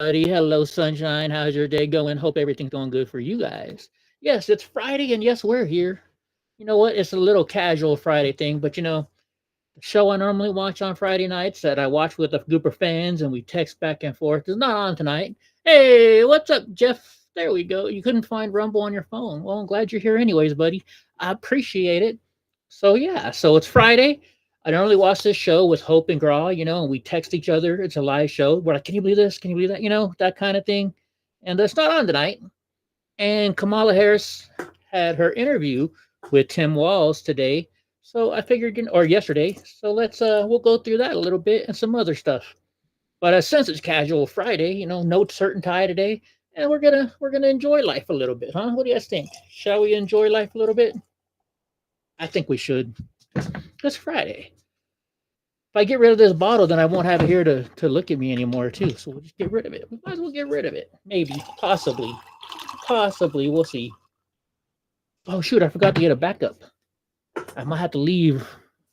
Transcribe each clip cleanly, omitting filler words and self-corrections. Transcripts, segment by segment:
everybody. Hello, sunshine. How's your day going? Hope everything's going good for you guys. Yes, it's Friday, and yes, we're here. You know what? It's a little casual Friday thing, but the show I normally watch on Friday nights that I watch with a group of fans and we text back and forth is not on tonight. Hey, what's up, Jeff? There we go. You couldn't find Rumble on your phone. Well, I'm glad you're here, anyways, buddy. I appreciate it. So it's Friday. I normally watch this show with Hope and Graw, and we text each other. It's a live show. We're like, can you believe this? Can you believe that? That kind of thing. And that's not on tonight. And Kamala Harris had her interview with Tim Walz today. So I figured, or yesterday. So we'll go through that a little bit and some other stuff. But since it's casual Friday, no shirt and tie today, and we're gonna enjoy life a little bit, huh? What do you guys think? Shall we enjoy life a little bit? I think we should. It's Friday. If I get rid of this bottle, then I won't have it here to look at me anymore, too. So we'll just get rid of it. We might as well get rid of it. Maybe. Possibly. Possibly. We'll see. Oh, shoot. I forgot to get a backup. I might have to leave.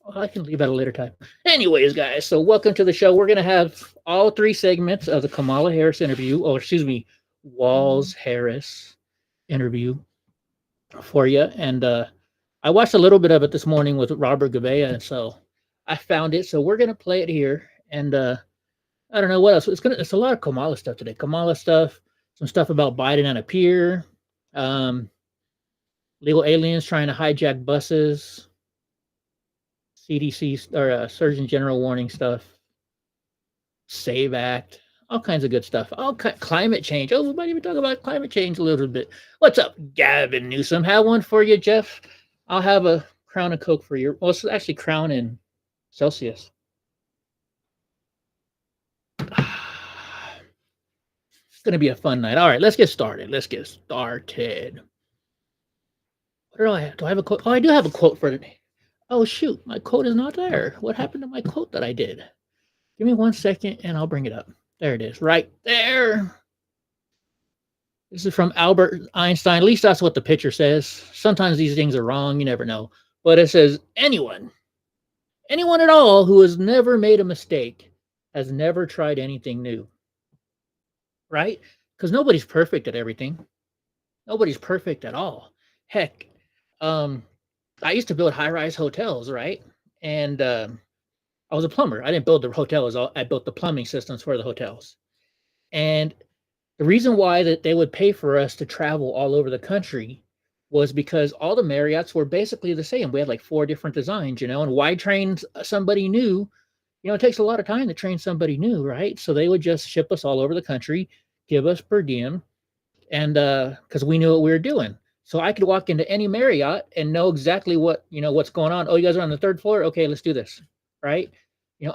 Oh, I can leave at a later time. Anyways, guys, so welcome to the show. We're going to have all three segments of the Kamala Harris interview, or excuse me, Walz Harris interview for you. And I watched a little bit of it this morning with Robert Gabea, and so I found it. So we're gonna play it here, and I don't know what else. It's a lot of Kamala stuff today. Kamala stuff, some stuff about Biden on a pier, legal aliens trying to hijack buses, CDC or Surgeon General warning stuff, Save Act, all kinds of good stuff. Climate change. Oh, we might even talk about climate change a little bit. What's up, Gavin Newsom? Have one for you, Jeff. I'll have a Crown and Coke for you. Well, it's actually Crown and Celsius. It's going to be a fun night. All right, let's get started. What do I have? Do I have a quote? Oh, I do have a quote for today. Oh, shoot. My quote is not there. What happened to my quote that I did? Give me 1 second and I'll bring it up. There it is. Right there. This is from Albert Einstein. At least that's what the picture says. Sometimes these things are wrong. You never know. But it says, anyone at all who has never made a mistake has never tried anything new. Right? Because nobody's perfect at everything. Nobody's perfect at all. Heck, I used to build high-rise hotels, right? And I was a plumber. I didn't build the hotels. I built the plumbing systems for the hotels. And the reason why that they would pay for us to travel all over the country was because all the Marriotts were basically the same. We had like 4 different designs, and why train somebody new? It takes a lot of time to train somebody new, right? So they would just ship us all over the country, give us per diem, and because we knew what we were doing. So I could walk into any Marriott and know exactly what's going on. Oh, you guys are on the 3rd floor? Okay, let's do this, right?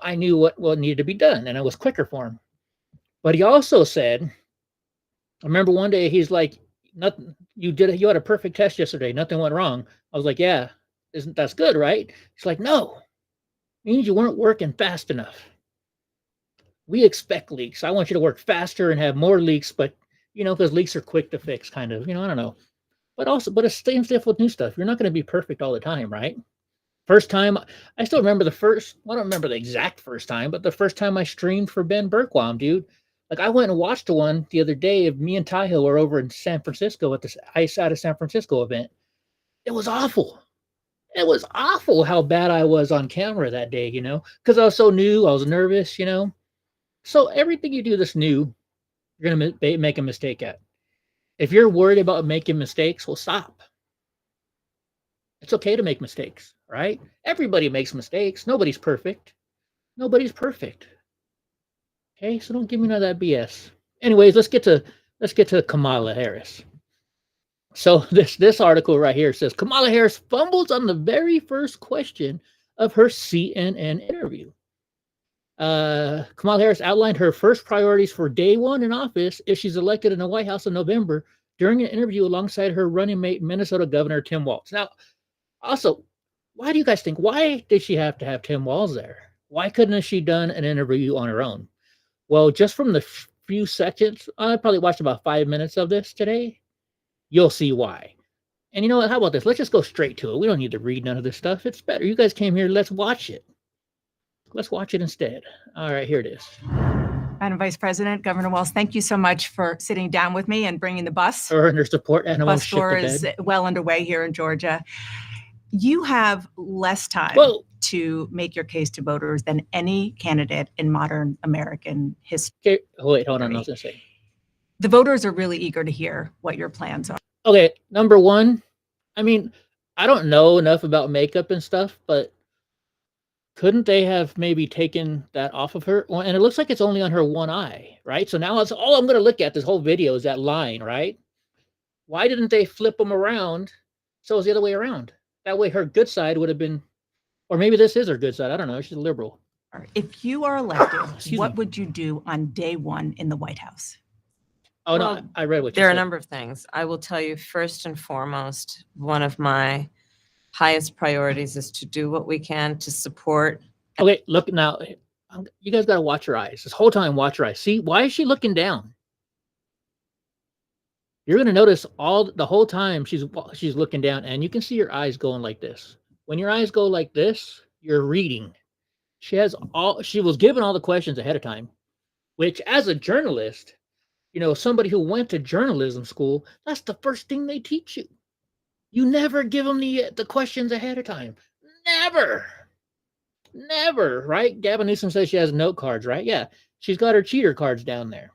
I knew what needed to be done, and it was quicker for him. But he also said, I remember one day he's like, nothing, you had a perfect test yesterday. Nothing went wrong. I was like, yeah, that's good, right? He's like, no, it means you weren't working fast enough. We expect leaks. I want you to work faster and have more leaks, but because leaks are quick to fix, kind of, I don't know. But it's same stuff with new stuff. You're not going to be perfect all the time, right? First time, I still remember I don't remember the exact first time, but the first time I streamed for Ben Bergquam, dude. Like, I went and watched one the other day of me and Tyhill were over in San Francisco at this Ice Out of San Francisco event. It was awful. It was awful how bad I was on camera that day, because I was so new. I was nervous, So everything you do that's new, you're going to make a mistake at. If you're worried about making mistakes, well, stop. It's okay to make mistakes, right? Everybody makes mistakes. Nobody's perfect. Nobody's perfect. Okay, so don't give me none of that BS. Anyways, let's get to Kamala Harris. So this article right here says Kamala Harris fumbles on the very first question of her CNN interview. Kamala Harris outlined her first priorities for day one in office if she's elected in the White House in November during an interview alongside her running mate, Minnesota Governor Tim Walz. Now, also, why do you guys think, why did she have to have Tim Walz there? Why couldn't she done an interview on her own? Well, just from the few seconds, I probably watched about 5 minutes of this today, you'll see why. And you know what? How about this? Let's just go straight to it. We don't need to read none of this stuff. It's better. You guys came here. Let's watch it. Let's watch it instead. All right, here it is. Madam Vice President, Governor Walz, thank you so much for sitting down with me and bringing the bus. Her and her support animal Bus shit tour to is bed. well underway here in Georgia. You have less time to make your case to voters than any candidate in modern American history. Okay, wait, hold on. I was gonna say. The voters are really eager to hear what your plans are. Okay, number one, I mean, I don't know enough about makeup and stuff, but couldn't they have maybe taken that off of her? Well, and it looks like it's only on her one eye, right? So now it's all I'm going to look at this whole video is that line, right? Why didn't they flip them around so it's the other way around? That way her good side would have been, or maybe this is her good side. I don't know. She's a liberal. If you are elected, what would you do on day one in the White House? Oh, well, no, I read what you said. There are a number of things. I will tell you, first and foremost, one of my highest priorities is to do what we can to support. Okay, look now. You guys got to watch her eyes. This whole time, watch her eyes. See, why is she looking down? You're going to notice the whole time she's looking down, and you can see her eyes going like this. When your eyes go like this, you're reading. She was given all the questions ahead of time, which as a journalist, you know, somebody who went to journalism school, that's the first thing they teach you. You never give them the questions ahead of time. Never, right? Gavin Newsom says she has note cards, right? Yeah, she's got her cheater cards down there.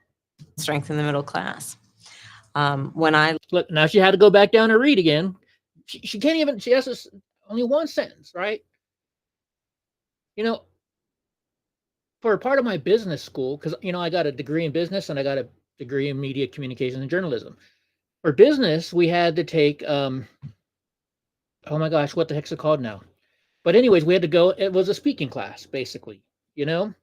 Strengthen the middle class. When I look now, she had to go back down and read again. She can't even. She has only one sentence, right? You know, for a part of my business school, because you know I got a degree in business and I got a degree in media communications and journalism. For business, we had to take oh my gosh, what the heck's it called now? But anyways, we had to go. It was a speaking class, basically, you know,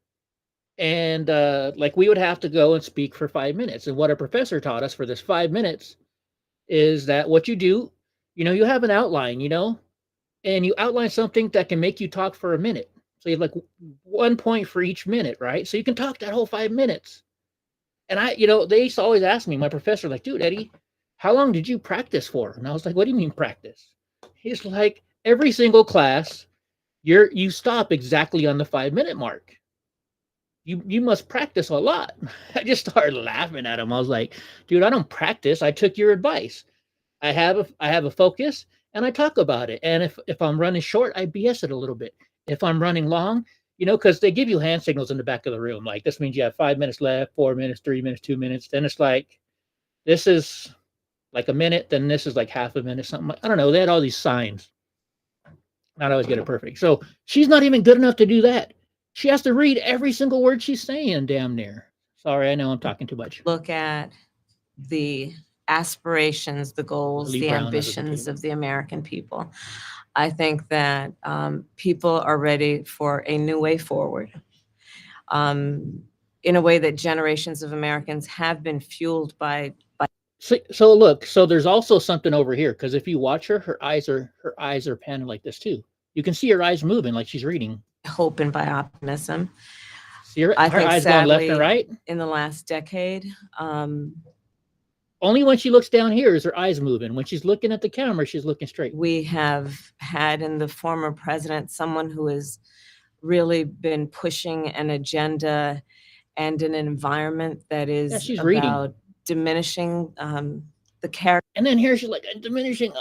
and like we would have to go and speak for 5 minutes. And what our professor taught us for this 5 minutes is that what you do, you know, you have an outline, you know, and you outline something that can make you talk for a minute. So you have like 1 point for each minute, right? So you can talk that whole 5 minutes. And I, you know, they used to always ask me, my professor, like, dude, Eddie, how long did you practice for? And I was like, what do you mean practice? He's like, every single class, you stop exactly on the 5 minute mark. You must practice a lot. I just started laughing at him. I was like, dude, I don't practice. I took your advice. I have a focus and I talk about it. And if I'm running short, I BS it a little bit. If I'm running long, you know, because they give you hand signals in the back of the room. Like this means you have 5 minutes left, 4 minutes, 3 minutes, 2 minutes. Then it's like, this is like a minute. Then this is like half a minute, something like, I don't know. They had all these signs. Not always get it perfect. So she's not even good enough to do that. She has to read every single word she's saying, damn near. Sorry, I know I'm talking too much. Look at the aspirations, the goals, the ambitions of the American people. I think that people are ready for a new way forward in a way that generations of Americans have been fueled by. So look, so there's also something over here, because if you watch her, her eyes are panning like this too. You can see her eyes moving like she's reading. Hope and by optimism. See her eyes going left and right? In the last decade. Only when she looks down here is her eyes moving. When she's looking at the camera, she's looking straight. We have had in the former president someone who has really been pushing an agenda and an environment that is she's about reading. Diminishing the character. And then here she's like diminishing.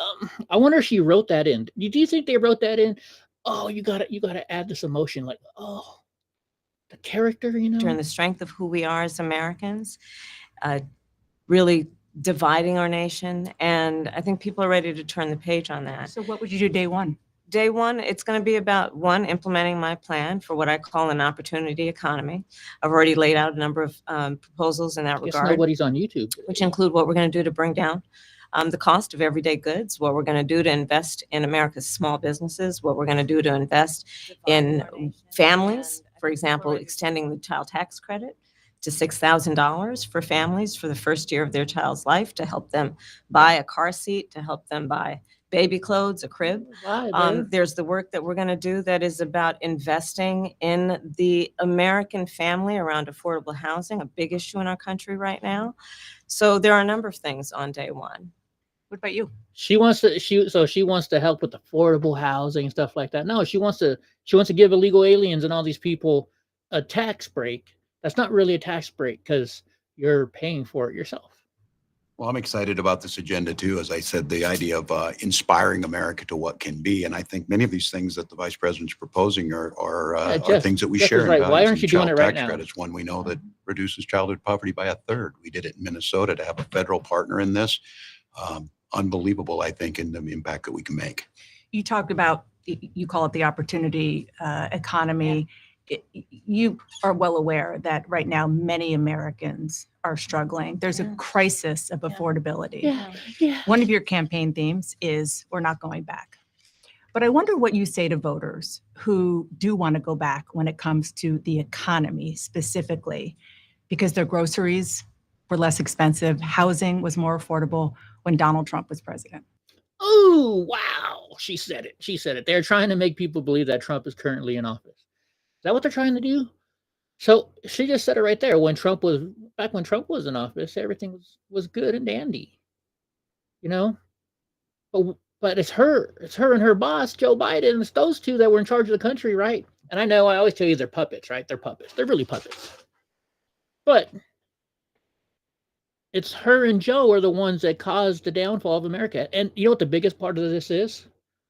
I wonder if she wrote that in. Do you think they wrote that in? Oh, you gotta add this emotion, like, oh, the character, you know, and the strength of who we are as Americans, really dividing our nation, and I think people are ready to turn the page on that. So, what would you do day one? Day one, it's going to be about implementing my plan for what I call an opportunity economy. I've already laid out a number of proposals in that regard. Nobody's on YouTube, which include what we're going to do to bring down the cost of everyday goods, what we're going to do to invest in America's small businesses, what we're going to do to invest in families, for example, extending the child tax credit to $6,000 for families for the first year of their child's life, to help them buy a car seat, to help them buy baby clothes, a crib. There's the work that we're going to do that is about investing in the American family around affordable housing, a big issue in our country right now. So there are a number of things on day one. What about you? She wants to help with affordable housing and stuff like that. No, she wants to give illegal aliens and all these people a tax break That's not really a tax break because you're paying for it yourself. Well, I'm excited about this agenda too. As I said, the idea of inspiring America to what can be, and I think many of these things that the vice president's proposing are Jeff, things that we Jeff share is in right. values. Why aren't And you doing child it right tax now? credit's one we know that reduces childhood poverty by 1/3. We did it in Minnesota to have a federal partner in this. Unbelievable, I think, in the impact that we can make. You talked about, you call it the opportunity economy. You are well aware that right now many Americans are struggling. There's a crisis of affordability. Yeah. One of your campaign themes is we're not going back. But I wonder what you say to voters who do want to go back when it comes to the economy specifically, because their groceries were less expensive, housing was more affordable when Donald Trump was president. Oh, wow. She said it. She said it. They're trying to make people believe that Trump is currently in office. Is that what they're trying to do? So she just said it right there. Back when Trump was in office, everything was good and dandy. You know? But it's her and her boss, Joe Biden. It's those two that were in charge of the country, right? And I know I always tell you they're puppets, right? They're puppets. They're really puppets. But it's her and Joe are the ones that caused the downfall of America. And you know what the biggest part of this is?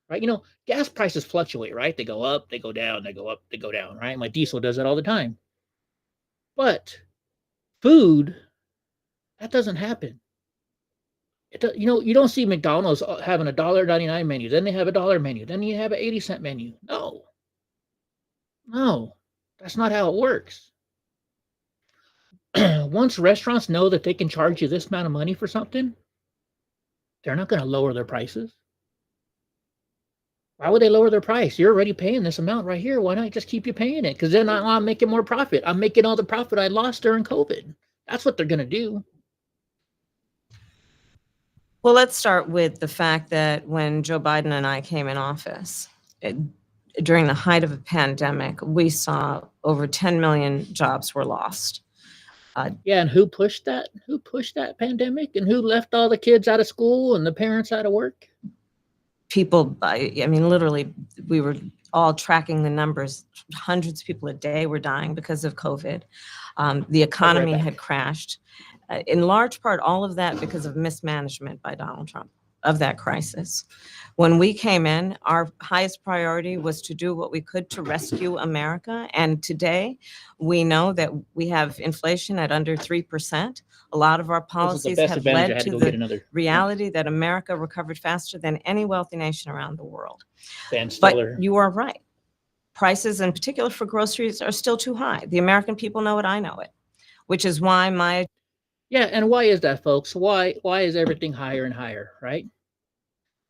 Right? You know, gas prices fluctuate, right? They go up, they go down, they go up, they go down, right? My diesel does that all the time. But food, that doesn't happen. You don't see McDonald's having a $1.99 menu. Then they have a $1 menu. Then you have an 80-cent menu. No, that's not how it works. Once restaurants know that they can charge you this amount of money for something, they're not going to lower their prices. Why would they lower their price? You're already paying this amount right here. Why not just keep you paying it? Because then I'm making more profit. I'm making all the profit I lost during COVID. That's what they're going to do. Well, let's start with the fact that when Joe Biden and I came in office, during the height of a pandemic, we saw over 10 million jobs were lost. Yeah, and who pushed that? Who pushed that pandemic? And who left all the kids out of school and the parents out of work? People, I mean, literally, we were all tracking the numbers. Hundreds of people a day were dying because of COVID. The economy had crashed. In large part, all of that because of mismanagement by Donald Trump of that crisis. When we came in, our highest priority was to do what we could to rescue America. And today, we know that we have inflation at under 3%. A lot of our policies have led to the reality that America recovered faster than any wealthy nation around the world. But you are right. Prices, in particular for groceries, are still too high. The American people know it, I know it, which is why Yeah, and why is that, folks? Why is everything higher and higher, right?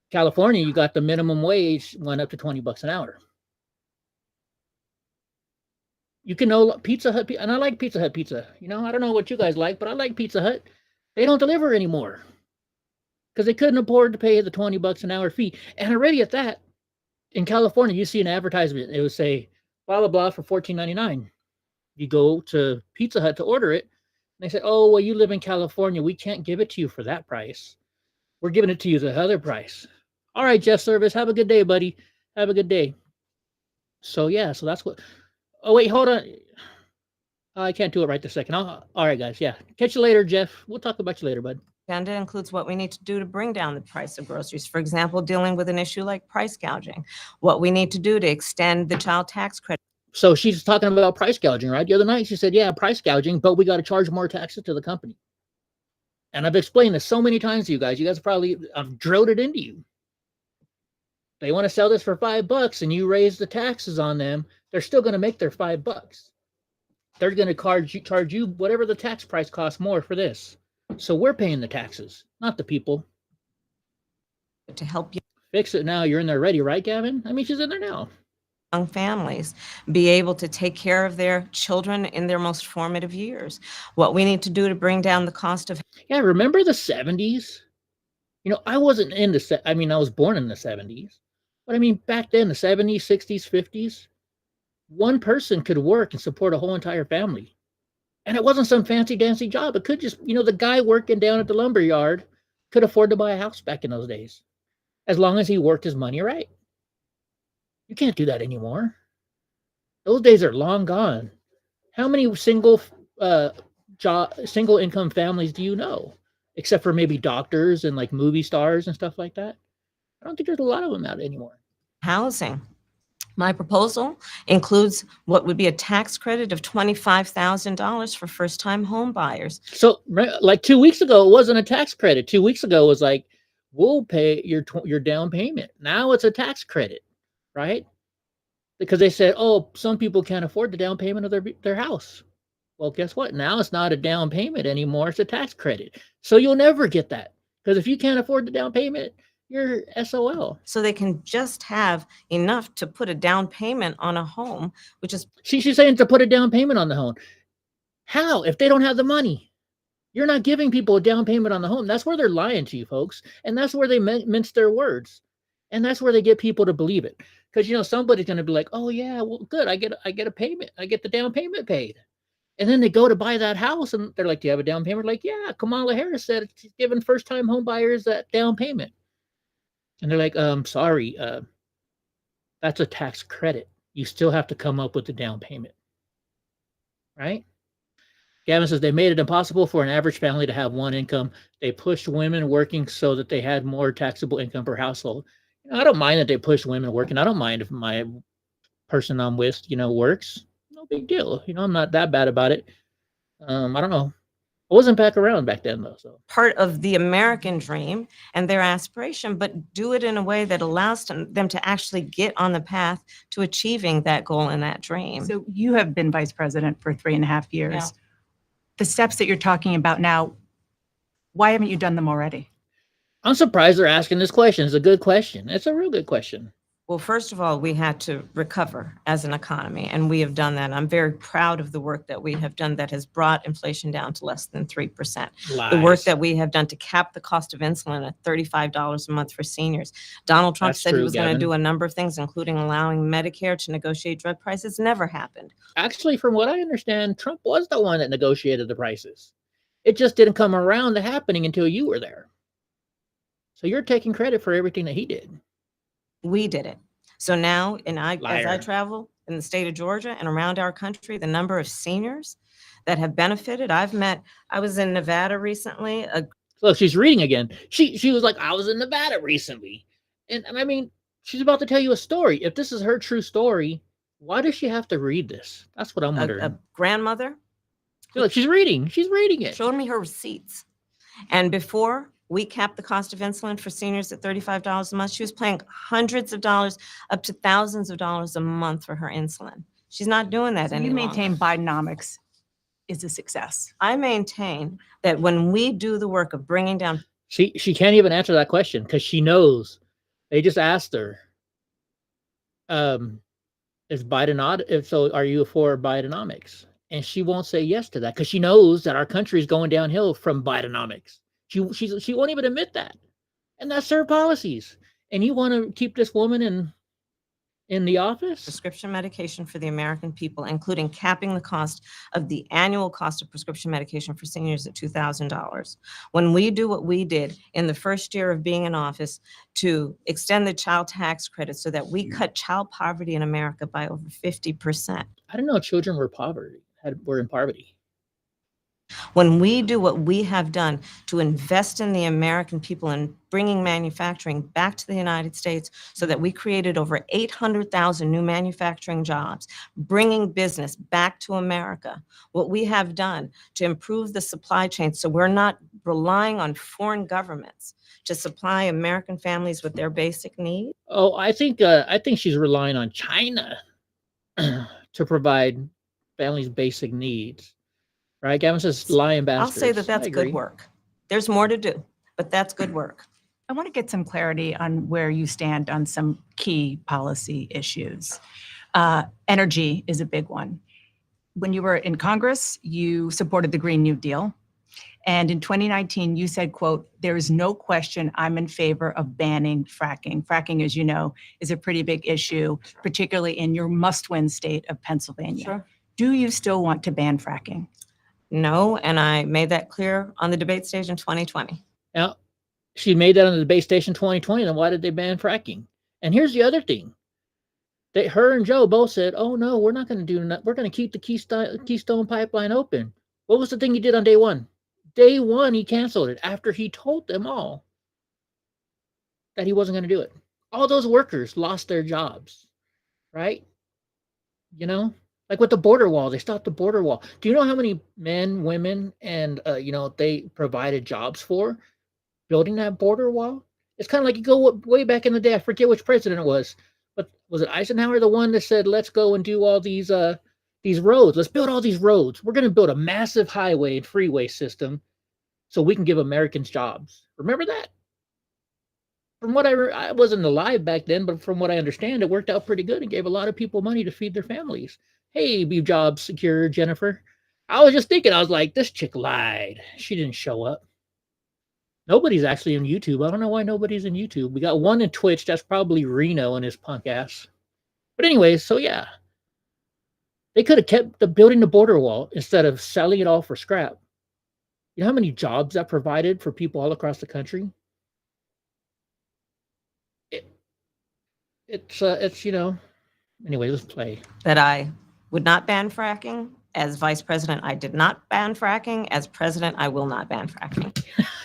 California, you got the minimum wage went up to $20 an hour. You can know Pizza Hut, and I like Pizza Hut pizza. You know, I don't know what you guys like, but I like Pizza Hut. They don't deliver anymore because they couldn't afford to pay the $20 an hour fee. And already at that, in California, you see an advertisement. It would say, blah, blah, blah, for $14.99. You go to Pizza Hut to order it. And they say, oh, well, you live in California. We can't give it to you for that price. We're giving it to you the other price. All right, Jeff Service. Have a good day, buddy. Have a good day. So, yeah, so that's what. Oh, wait, hold on. I can't do it right this second. All right, guys. Yeah. Catch you later, Jeff. We'll talk about you later, bud. Agenda includes what we need to do to bring down the price of groceries. For example, dealing with an issue like price gouging. What we need to do to extend the child tax credit. So she's talking about price gouging, right? The other night she said, yeah, price gouging, but we got to charge more taxes to the company. And I've explained this so many times to you guys. You guys probably, I've drilled it into you. They want to sell this for $5 and you raise the taxes on them. They're still going to make their $5. They're going to charge you whatever the tax price costs more for this. So we're paying the taxes, not the people. To help you fix it now. You're in there ready, right, Gavin? I mean, she's in there now. Young families be able to take care of their children in their most formative years. What we need to do to bring down the cost of. Yeah, remember the 70s? You know, I wasn't in the, I mean, I was born in the 70s. But I mean, back then, the 70s, 60s, 50s, one person could work and support a whole entire family. And it wasn't some fancy dancy job. It could just, you know, the guy working down at the lumber yard could afford to buy a house back in those days, as long as he worked his money right. You can't do that anymore. Those days are long gone. How many single income families do you know? Except for maybe doctors and like movie stars and stuff like that. I don't think there's a lot of them out anymore. Housing. My proposal includes what would be a tax credit of $25,000 for first-time home buyers. So like 2 weeks ago, it wasn't a tax credit. 2 weeks ago it was like, we'll pay your down payment. Now it's a tax credit, right? Because they said, oh, some people can't afford the down payment of their house. Well, guess what? Now it's not a down payment anymore. It's a tax credit. So you'll never get that. Because if you can't afford the down payment, you're SOL. So they can just have enough to put a down payment on a home, which is She's saying to put a down payment on the home. How? If they don't have the money, you're not giving people a down payment on the home. That's where they're lying to you, folks, and that's where they mince their words, and that's where they get people to believe it. Because somebody's going to be like, "Oh yeah, well, good. I get a payment. I get the down payment paid." And then they go to buy that house, and they're like, "Do you have a down payment?" Like, "Yeah, Kamala Harris said she's giving first-time home buyers that down payment." And they're like, sorry, that's a tax credit. You still have to come up with the down payment, right? Gavin says they made it impossible for an average family to have one income. They pushed women working so that they had more taxable income per household. I don't mind that they push women working. I don't mind if my person I'm with, works. No big deal. I'm not that bad about it. I don't know. I wasn't back around back then, though. So part of the American dream and their aspiration, but do it in a way that allows them to actually get on the path to achieving that goal and that dream. So you have been vice president for 3.5 years. Yeah. The steps that you're talking about now, why haven't you done them already? I'm surprised they're asking this question. It's a good question. It's a real good question. Well, first of all, we had to recover as an economy, and we have done that. I'm very proud of the work that we have done that has brought inflation down to less than 3%. The work that we have done to cap the cost of insulin at $35 a month for seniors. Donald Trump That's said true, he was going to Gavin. do a number of things, including allowing Medicare to negotiate drug prices. Never happened. Actually, from what I understand, Trump was the one that negotiated the prices. It just didn't come around to happening until you were there. So you're taking credit for everything that he did. We did it. So now, as I Liar. travel in the state of Georgia and around our country, the number of seniors that have benefited, I was in Nevada recently. Look, she's reading again. She was like, I was in Nevada recently. And I mean, she's about to tell you a story. If this is her true story, why does she have to read this? That's what I'm wondering. A grandmother Look, she's reading. She's reading it. showed me her receipts. And before we capped the cost of insulin for seniors at $35 a month, she was paying hundreds of dollars, up to thousands of dollars a month for her insulin. She's not doing that So any you longer. maintain Bidenomics is a success. I maintain that when we do the work of bringing down, She can't even answer that question because she knows. They just asked her, is Biden if so, are you for Bidenomics? And she won't say yes to that because she knows that our country is going downhill from Bidenomics. She won't even admit that. And that's her policies. And you want to keep this woman in the office? prescription medication for the American people, including capping the cost of the annual cost of prescription medication for seniors at $2,000. When we do what we did in the first year of being in office to extend the child tax credit so that we cut child poverty in America by over 50%. I didn't know children were were in poverty. When we do what we have done to invest in the American people and bringing manufacturing back to the United States so that we created over 800,000 new manufacturing jobs, bringing business back to America, what we have done to improve the supply chain so we're not relying on foreign governments to supply American families with their basic needs. Oh, I think she's relying on China to provide families' basic needs. Right? Gavin says lying bastards. I'll say that that's I agree. good work. There's more to do, but that's good work. I want to get some clarity on where you stand on some key policy issues. Energy is a big one. When you were in Congress, you supported the Green New Deal. And in 2019, you said, quote, "There is no question I'm in favor of banning fracking." Fracking, as you know, is a pretty big issue, particularly in your must-win state of Pennsylvania. Sure. Do you still want to ban fracking? No, and I made that clear on the debate stage in 2020. Now, she made that on the debate station 2020. Then why did they ban fracking? And here's the other thing. her and Joe both said, "Oh no, we're not going to do that. We're going to keep the Keystone Pipeline open." What was the thing he did on day one? Day one, he canceled it after he told them all that he wasn't going to do it. All those workers lost their jobs, right? You know, like with the border wall, they stopped the border wall. Do you know how many men, women, and they provided jobs for building that border wall? It's kind of like you go way back in the day. I forget which president it was, but was it Eisenhower, the one that said, "Let's go and do all these roads. Let's build all these roads. We're going to build a massive highway and freeway system so we can give Americans jobs." Remember that? From what I wasn't alive back then, but from what I understand, it worked out pretty good and gave a lot of people money to feed their families. Hey, be job secure, Jennifer. I was just thinking, I was like, this chick lied. She didn't show up. Nobody's actually on YouTube. I don't know why nobody's in YouTube. We got one in Twitch. That's probably Reno and his punk ass. But anyways, so yeah. They could have kept building the border wall instead of selling it all for scrap. You know how many jobs that provided for people all across the country? It's anyway, let's play. That I would not ban fracking. As vice president, I did not ban fracking. As president, I will not ban fracking.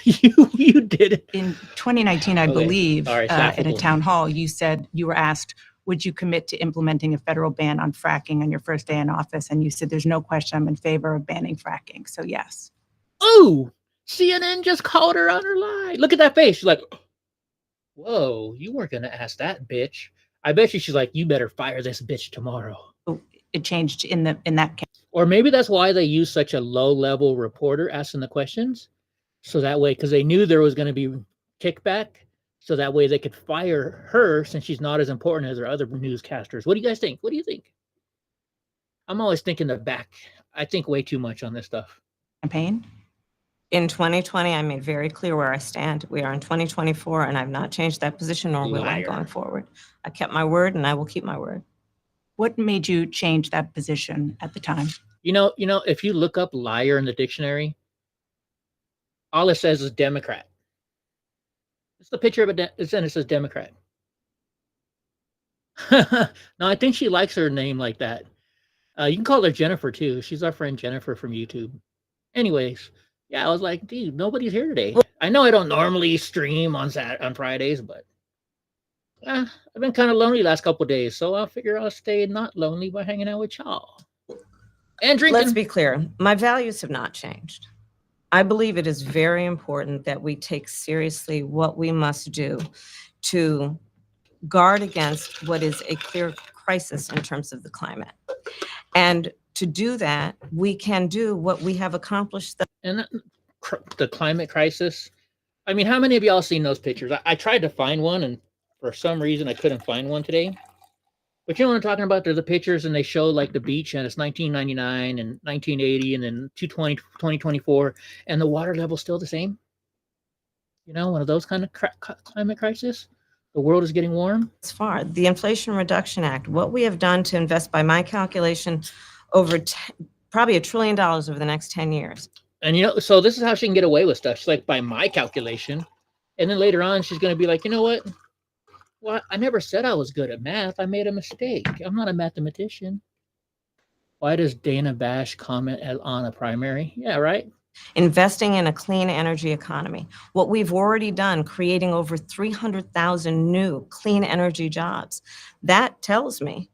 you did it. In 2019, I Okay. believe, All right, at a town hall, you said you were asked, would you commit to implementing a federal ban on fracking on your first day in office? And you said, there's no question, I'm in favor of banning fracking. So yes. Oh, CNN just called her on her lie. Look at that face. She's like, whoa, you weren't going to ask that bitch. I bet she's like, you better fire this bitch tomorrow. It changed in that case. Or maybe that's why they use such a low-level reporter asking the questions. So that way, because they knew there was going to be kickback, so that way they could fire her since she's not as important as their other newscasters. What do you guys think? What do you think? I'm always thinking the back. I think way too much on this stuff. Campaign? In 2020, I made very clear where I stand. We are in 2024, and I've not changed that position, nor will I Liar. going forward. I kept my word, and I will keep my word. What made you change that position at the time? You know, if you look up liar in the dictionary, all it says is Democrat. It's the picture of it says Democrat. No, I think she likes her name like that. You can call her Jennifer too. She's our friend Jennifer from YouTube. Anyways, yeah, I was like, dude, nobody's here today. I know I don't normally stream on Fridays, but I've been kind of lonely last couple of days, so I'll figure I'll stay not lonely by hanging out with y'all and drinking. Let's be clear. My values have not changed. I believe it is very important that we take seriously what we must do to guard against what is a clear crisis in terms of the climate. And to do that, we can do what we have accomplished. And the climate crisis. I mean, how many of y'all seen those pictures? I tried to find one, and for some reason I couldn't find one today. But you know what I'm talking about? There's the pictures, and they show like the beach, and it's 1999 and 1980, and then 2024, and the water level's still the same. You know, one of those kind of climate crisis. The world is getting warm. As far the Inflation Reduction Act, what we have done to invest, by my calculation, over probably $1 trillion over the next 10 years. And you know, so this is how she can get away with stuff. She's like, by my calculation, and then later on, she's going to be like, you know what? Well, I never said I was good at math. I made a mistake. I'm not a mathematician. Why does Dana Bash comment on a primary? Yeah, right. Investing in a clean energy economy. What we've already done, creating over 300,000 new clean energy jobs. That tells me,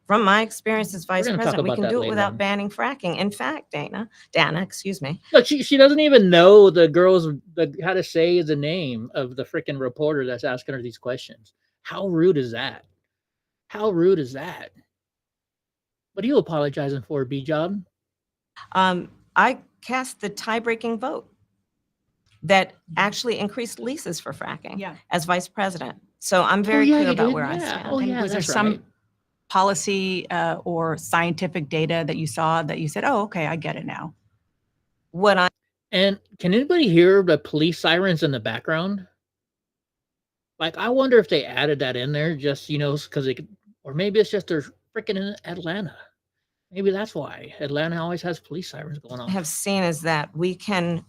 from my experience as vice president, we can do it without banning fracking. In fact, Dana, excuse me. Look, she doesn't even know the girl's how to say the name of the freaking reporter that's asking her these questions. How rude is that? How rude is that? What are you apologizing for, B-Job? I cast the tie-breaking vote that actually increased leases for fracking as vice president. So I'm very clear about where I stand. Oh, yeah, was there some policy or scientific data that you saw that you said, oh, okay, I get it now? And can anybody hear the police sirens in the background? Like, I wonder if they added that in there just, you know, because they could, or maybe it's just they're freaking in Atlanta. Maybe that's why Atlanta always has police sirens going on. I have seen is that we can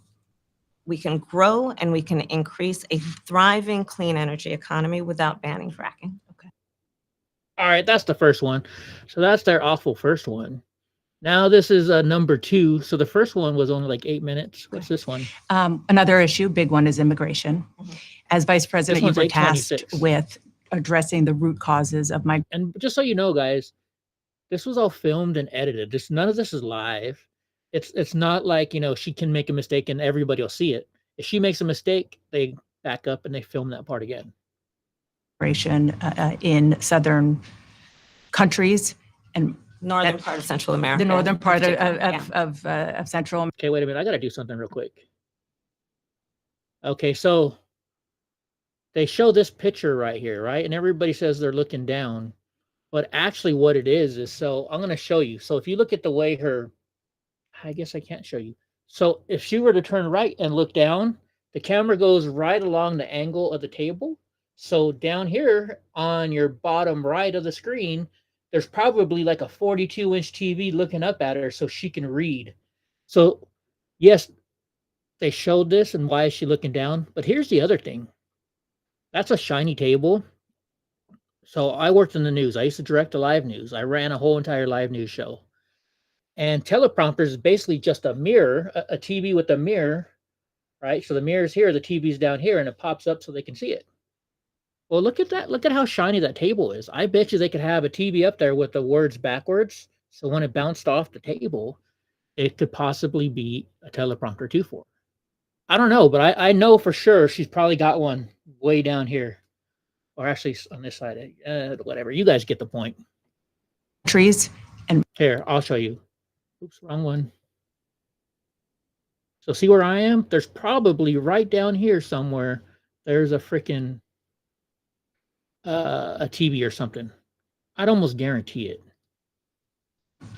grow and we can increase a thriving clean energy economy without banning fracking. Okay. All right, that's the first one. So that's their awful first one. Now this is number 2. So the first one was only like 8 minutes. What's this one? Another issue, big one, is immigration. As Vice President, you one's were tasked 826. with addressing the root causes of migration. And just so you know, guys, this was all filmed and edited. None of this is live. It's not like, she can make a mistake and everybody will see it. If she makes a mistake, they back up and they film that part again. In southern countries and Northern part of Central America. the northern part Yeah. of Central. Okay, wait a minute. I got to do something real quick. Okay, so they show this picture right here, right? And everybody says they're looking down. But actually what it is so I'm going to show you. So if you look at the way I guess I can't show you. So if she were to turn right and look down, the camera goes right along the angle of the table. So down here on your bottom right of the screen, there's probably like a 42-inch TV looking up at her so she can read. So yes, they showed this and why is she looking down? But here's the other thing. That's a shiny table. So I worked in the news. I used to direct the live news. I ran a whole entire live news show. And teleprompters is basically just a mirror, a TV with a mirror, right? So the mirror's here, the TV's down here, and it pops up so they can see it. Well, look at that. Look at how shiny that table is. I bet you they could have a TV up there with the words backwards. So when it bounced off the table, it could possibly be a teleprompter 2.4. I don't know, but I know for sure she's probably got one way down here. Or actually on this side, whatever. You guys get the point. Trees and here, I'll show you. Oops, wrong one. So see where I am? There's probably right down here somewhere. There's a freaking a TV or something. I'd almost guarantee it.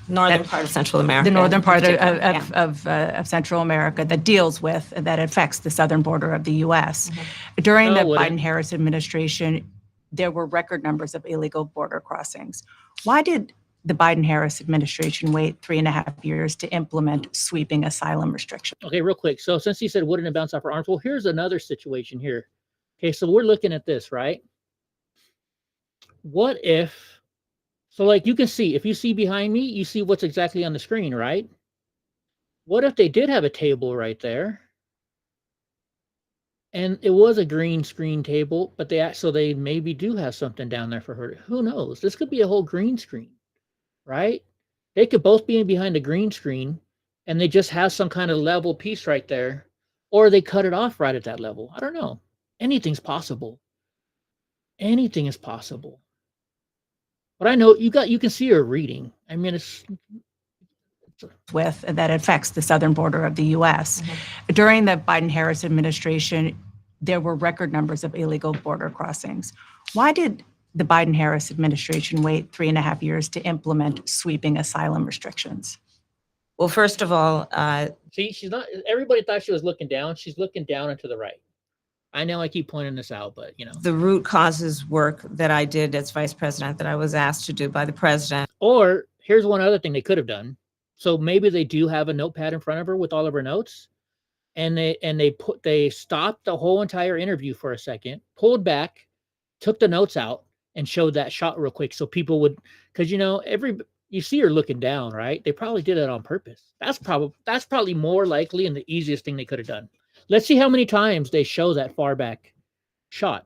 Northern part of Central America. the northern part Yeah. of Central America that affects the southern border of the U.S. During the wouldn't. Biden-Harris administration, there were record numbers of illegal border crossings. Why did the Biden-Harris administration wait 3.5 years to implement sweeping asylum restrictions? Okay, real quick. So since he said wouldn't it bounce off her arms, well, here's another situation here. Okay, so we're looking at this, right? What if, so like you can see, if you see behind me, you see what's exactly on the screen, right? What if they did have a table right there? And it was a green screen table, but they maybe do have something down there for her. Who knows? This could be a whole green screen, right? They could both be behind a green screen and they just have some kind of level piece right there, or they cut it off right at that level. I don't know. Anything's possible. Anything is possible. But I know you can see her reading. I mean, That affects the southern border of the U.S. During the Biden-Harris administration, there were record numbers of illegal border crossings. Why did the Biden-Harris administration wait 3.5 years to implement sweeping asylum restrictions? Well, first of all, see, she's not. Everybody thought she was looking down. She's looking down and to the right. I know I keep pointing this out, but the root causes work that I did as vice president, that I was asked to do by the president. Or here's one other thing they could have done. So maybe they do have a notepad in front of her with all of her notes, and they stopped the whole entire interview for a second, pulled back, took the notes out, and showed that shot real quick so people would, because you see her looking down, right? They probably did it on purpose. That's probably more likely and the easiest thing they could have done. Let's see how many times they show that far back shot.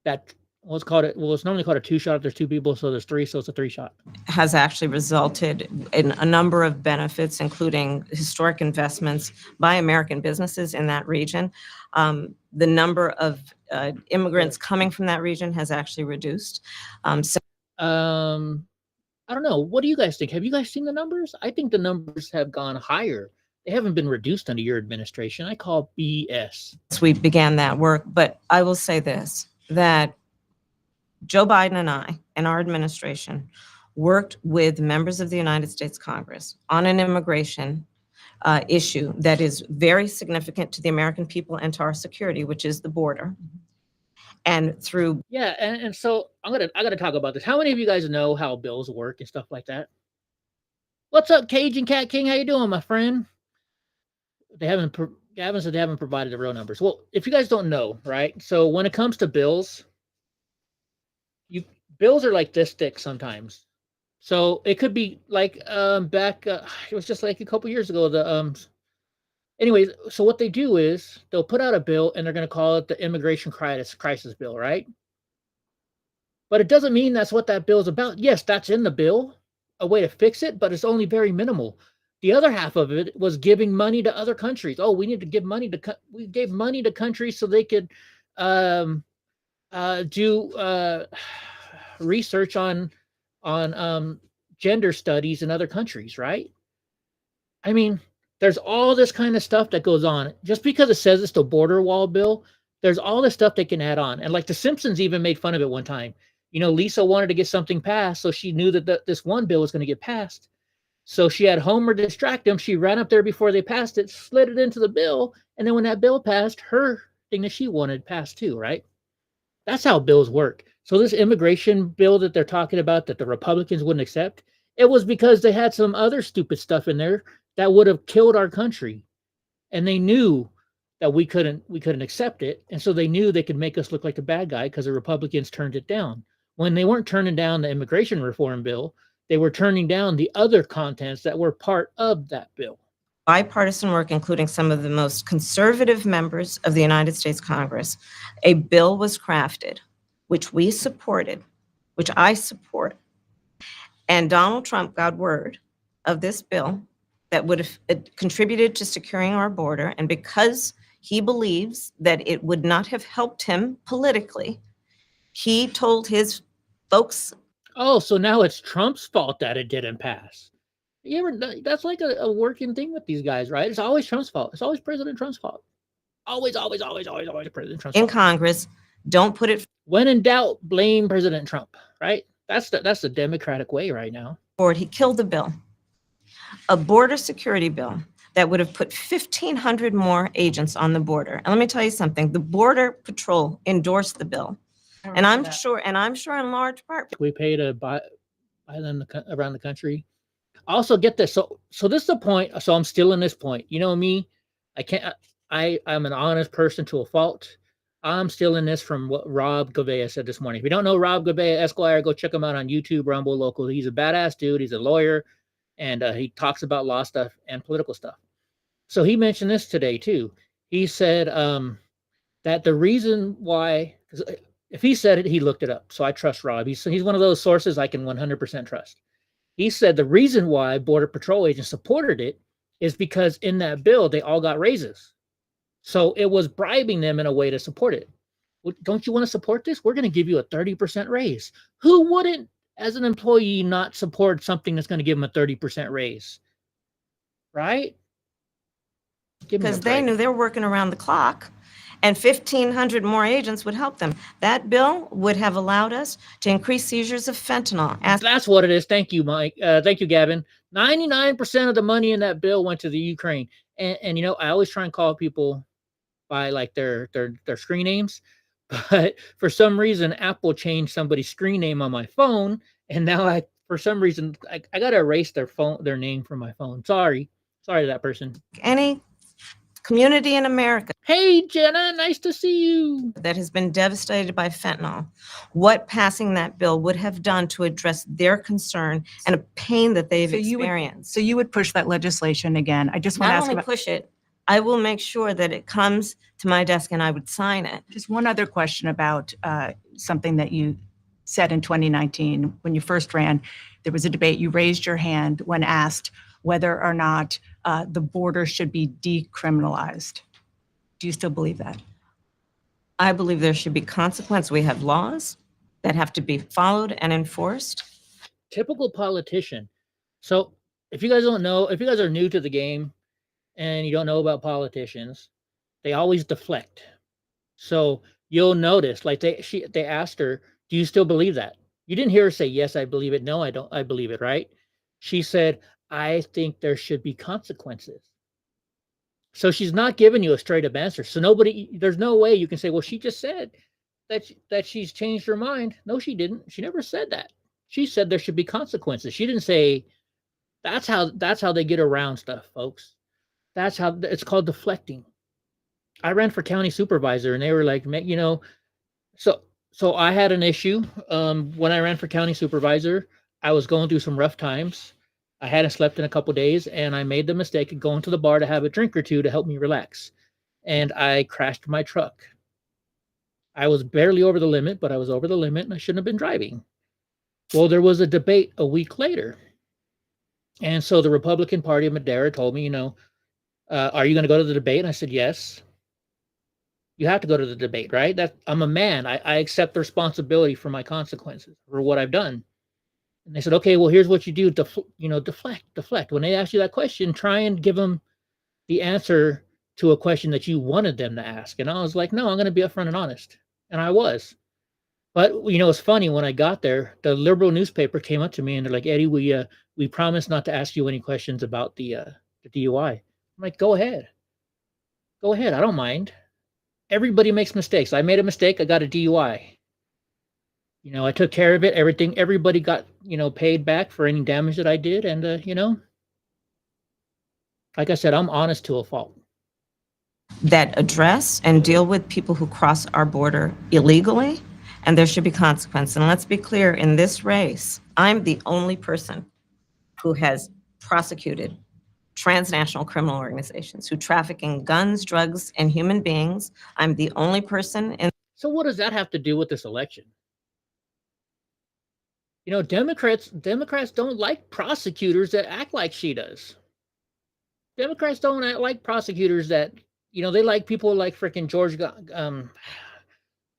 It's normally called a 2-shot if there's 2 people, so there's 3, so it's a 3-shot. Has actually resulted in a number of benefits, including historic investments by American businesses in that region. The number of immigrants coming from that region has actually reduced. I don't know. What do you guys think? Have you guys seen the numbers? I think the numbers have gone higher. They haven't been reduced under your administration. I call BS. We began that work, but I will say this, that Joe Biden and I and our administration worked with members of the United States Congress on an immigration issue that is very significant to the American people and to our security, which is the border. And through and so I gotta talk about this. How many of you guys know how bills work and stuff like that? What's up, Cajun Cat King? How you doing, my friend? Gavin said they haven't provided the real numbers. Well, if you guys don't know, right? So when it comes to bills, bills are like this thick sometimes. So it could be like back it was just like a couple years ago anyways, so what they do is they'll put out a bill and they're going to call it the immigration crisis bill, right? But it doesn't mean that's what that bill is about. Yes, that's in the bill, a way to fix it, but it's only very minimal. The other half of it was giving money to other countries. Oh, we need to give money to we gave money to countries so they could do research on gender studies in other countries, right? I mean, there's all this kind of stuff that goes on. Just because it says it's the border wall bill, there's all this stuff they can add on. And like the Simpsons even made fun of it one time. You know, Lisa wanted to get something passed, so she knew that this one bill was going to get passed. So she had Homer distract him. She ran up there before they passed it, slid it into the bill, and then when that bill passed, her thing that she wanted passed too, right? That's how bills work. So this immigration bill that they're talking about that the Republicans wouldn't accept, it was because they had some other stupid stuff in there that would have killed our country. And they knew that we couldn't accept it. And so they knew they could make us look like the bad guy because the Republicans turned it down. When they weren't turning down the immigration reform bill, they were turning down the other contents that were part of that bill. Bipartisan work, including some of the most conservative members of the United States Congress, a bill was crafted, which we supported, which I support. And Donald Trump got word of this bill that would have contributed to securing our border. And because he believes that it would not have helped him politically, he told his folks. Oh, so now it's Trump's fault that it didn't pass. You ever, that's like a working thing with these guys, right? It's always Trump's fault. It's always President Trump's fault. Always President Trump's in fault. Congress, don't put it When in doubt, blame President Trump, right? That's the Democratic way right now. forward. He killed the bill, a border security bill that would have put 1,500 more agents on the border. And let me tell you something, the Border Patrol endorsed the bill. And I'm sure in large part. We pay to buy them around the country. Also, get this. So this is the point. So I'm still in this point. You know me, I'm an honest person to a fault. I'm still in this from what Rob Gouveia said this morning. If you don't know Rob Gouveia Esquire, go check him out on YouTube, Rumble, Local. He's a badass dude. He's a lawyer, and he talks about law stuff and political stuff. So he mentioned this today too. He said that the reason why, if he said it, he looked it up. So I trust Rob. He's one of those sources I can 100% trust. He said the reason why Border Patrol agents supported it is because in that bill, they all got raises. So it was bribing them in a way to support it. Well, don't you want to support this? We're going to give you a 30% raise. Who wouldn't, as an employee, not support something that's going to give them a 30% raise? Right? Because they knew they were working around the clock. And 1,500 more agents would help them. That bill would have allowed us to increase seizures of fentanyl. That's what it is. Thank you, Mike. Thank you, Gavin. 99% of the money in that bill went to the Ukraine. And you know, I always try and call people by like their screen names, but for some reason, Apple changed somebody's screen name on my phone, and now for some reason, I got to erase their name from my phone. Sorry to that person. Any community in America. Hey, Jenna, nice to see you. That has been devastated by fentanyl. What passing that bill would have done to address their concern and a pain that they've experienced. So you would push that legislation again. I just want to ask about. Not only push it, I will make sure that it comes to my desk and I would sign it. Just one other question about something that you said in 2019 when you first ran. There was a debate. You raised your hand when asked whether or not the border should be decriminalized. Do you still believe that? I believe there should be consequence. We have laws that have to be followed and enforced. Typical politician. So if you guys don't know, if you guys are new to the game and you don't know about politicians, they always deflect. So you'll notice, like they asked her, do you still believe that? You didn't hear her say, yes, I believe it. No, I don't. I believe it, right? She said, I think there should be consequences. So she's not giving you a straight up answer. So there's no way you can say, well, she just said that she's changed her mind. No, she didn't. She never said that. She said there should be consequences. She didn't say that's how they get around stuff, folks. That's how it's called deflecting. I ran for county supervisor and they were like, you know, so So I had an issue when I ran for county supervisor. I was going through some rough times. I hadn't slept in a couple days, and I made the mistake of going to the bar to have a drink or two to help me relax. And I crashed my truck. I was barely over the limit, but I was over the limit, and I shouldn't have been driving. Well, there was a debate a week later, and so the Republican Party of Madera told me, are you going to go to the debate? And I said yes. You have to go to the debate, right? That I'm a man. I accept the responsibility for my consequences for what I've done. And they said, okay, well, here's what you do. Deflect. When they ask you that question, try and give them the answer to a question that you wanted them to ask. And I was like, no, I'm going to be upfront and honest. And I was. But it's funny, when I got there, the liberal newspaper came up to me and they're like, Eddie, we promise not to ask you any questions about the DUI. I'm like, go ahead. Go ahead. I don't mind. Everybody makes mistakes. I made a mistake. I got a DUI. I took care of it. Everybody got, paid back for any damage that I did. And, like I said, I'm honest to a fault. That address and deal with people who cross our border illegally, and there should be consequence. And let's be clear, in this race, I'm the only person who has prosecuted transnational criminal organizations who traffic in guns, drugs, and human beings. I'm the only person in. So what does that have to do with this election? Democrats don't like prosecutors that act like she does. Democrats don't like prosecutors that, they like people like freaking George Gahn,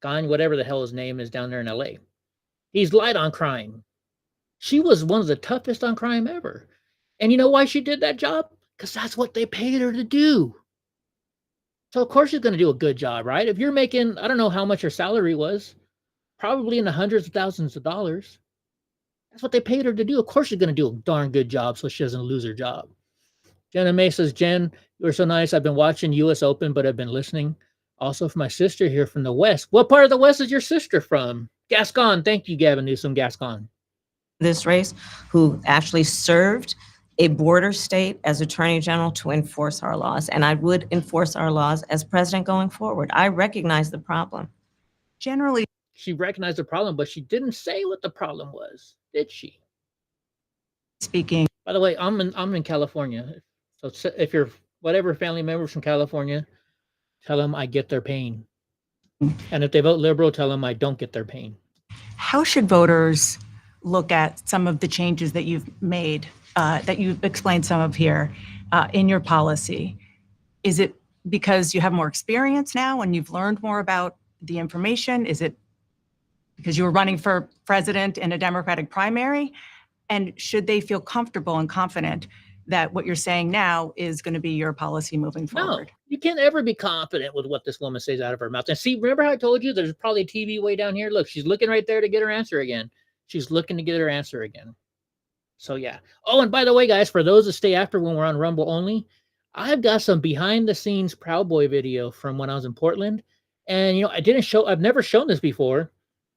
whatever the hell his name is, down there in LA. He's light on crime. She was one of the toughest on crime ever. And you know why she did that job? Because that's what they paid her to do. So of course she's going to do a good job, right? If you're making, I don't know how much her salary was, probably in the hundreds of thousands of dollars. That's what they paid her to do. Of course she's going to do a darn good job so she doesn't lose her job. Jenna May says, Jen, you were so nice. I've been watching U.S. Open, but I've been listening. Also for my sister here from the West. What part of the West is your sister from? Gascon. Thank you, Gavin Newsom, Gascon. This race, who actually served a border state as Attorney General to enforce our laws. And I would enforce our laws as president going forward. I recognize the problem. Generally, she recognized the problem, but she didn't say what the problem was, did she? Speaking. By the way, I'm in California. So if you're whatever family members from California, tell them I get their pain. And if they vote liberal, tell them I don't get their pain. How should voters look at some of the changes that you've made, that you've explained some of here in your policy? Is it because you have more experience now and you've learned more about the information? Is it because you were running for president in a Democratic primary? And should they feel comfortable and confident that what you're saying now is going to be your policy moving forward? No, you can't ever be confident with what this woman says out of her mouth. And see, remember how I told you there's probably a TV way down here? Look, she's looking right there to get her answer again. She's looking to get her answer again. So yeah. Oh, and by the way, guys, for those that stay after when we're on Rumble only, I've got some behind the scenes Proud Boy video from when I was in Portland. And I've never shown this before,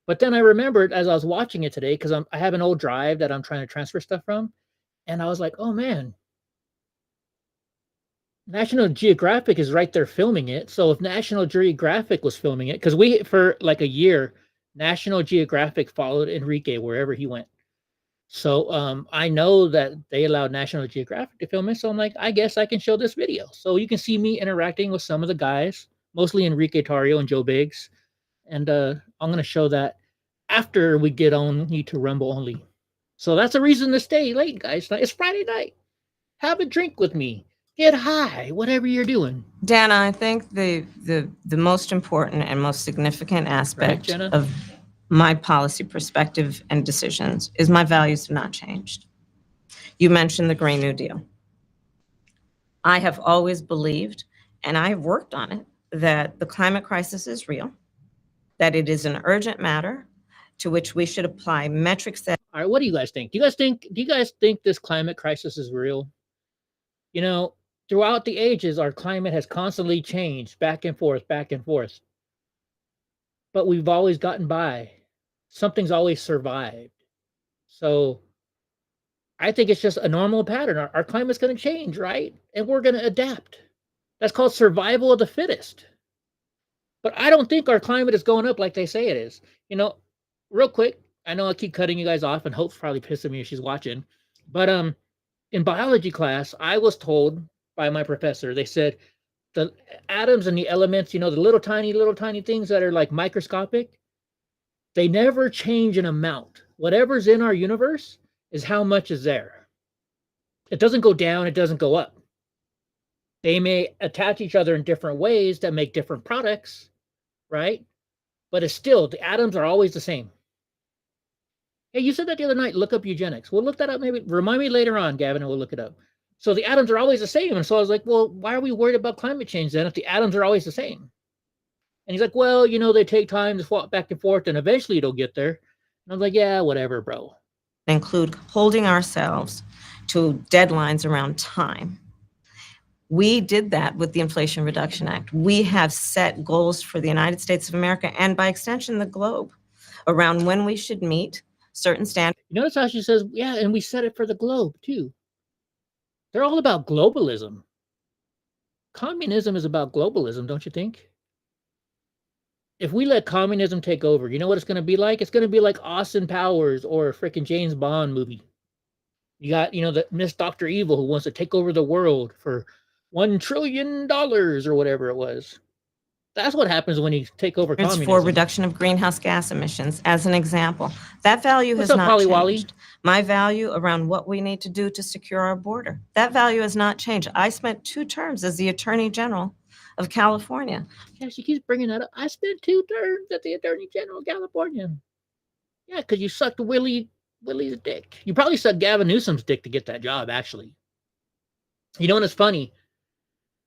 but then I remembered as I was watching it today, because I have an old drive that I'm trying to transfer stuff from. And I was like, oh man, National Geographic is right there filming it. So if National Geographic was filming it, because for like a year, National Geographic followed Enrique wherever he went. So I know that they allowed National Geographic to film it. So I'm like, I guess I can show this video. So you can see me interacting with some of the guys, mostly Enrique Tarrio and Joe Biggs. And I'm going to show that after we get on to Rumble only. So that's a reason to stay late, guys. It's Friday night. Have a drink with me. Get high, whatever you're doing. Dana, I think the most important and most significant aspect of my policy perspective and decisions is my values have not changed. You mentioned the Green New Deal. I have always believed, and I have worked on it, that the climate crisis is real, that it is an urgent matter to which we should apply metrics that. All right, what do you guys think? Do you guys think this climate crisis is real? Throughout the ages, our climate has constantly changed back and forth. But we've always gotten by. Something's always survived. So I think it's just a normal pattern. Our climate's going to change, right? And we're going to adapt. That's called survival of the fittest. But I don't think our climate is going up like they say it is. You know, real quick, I know I keep cutting you guys off, and Hope's probably pissing me if she's watching. But in biology class, I was told by my professor, they said the atoms and the elements, you know, the little tiny things that are like microscopic, they never change in amount. Whatever's in our universe is how much is there. It doesn't go down, it doesn't go up. They may attach each other in different ways that make different products, right? But it's still, the atoms are always the same. Hey, you said that the other night, look up eugenics. We'll look that up maybe. Remind me later on, Gavin, and we'll look it up. So the atoms are always the same. And so I was like, well, why are we worried about climate change then if the atoms are always the same? And he's like, well, you know, they take time to swap back and forth and eventually it'll get there. And I was like, yeah, whatever, bro. Include holding ourselves to deadlines around time. We did that with the Inflation Reduction Act. We have set goals for the United States of America and by extension, the globe around when we should meet certain standards. You notice how she says, yeah, and we set it for the globe too. They're all about globalism. Communism is about globalism, don't you think? If we let communism take over, you know what it's going to be like? It's going to be like Austin Powers or a freaking James Bond movie. You got, you know, the Miss Dr. Evil who wants to take over the world for $1 trillion or whatever it was. That's what happens when you take over communism. For reduction of greenhouse gas emissions, as an example. That value has not changed. My value around what we need to do to secure our border, that value has not changed. I spent 2 terms as the Attorney General of California. Yeah, she keeps bringing that up. I spent 2 terms at the Attorney General of California. Yeah, because you sucked Willie's dick. You probably sucked Gavin Newsom's dick to get that job, actually. You know, and it's funny.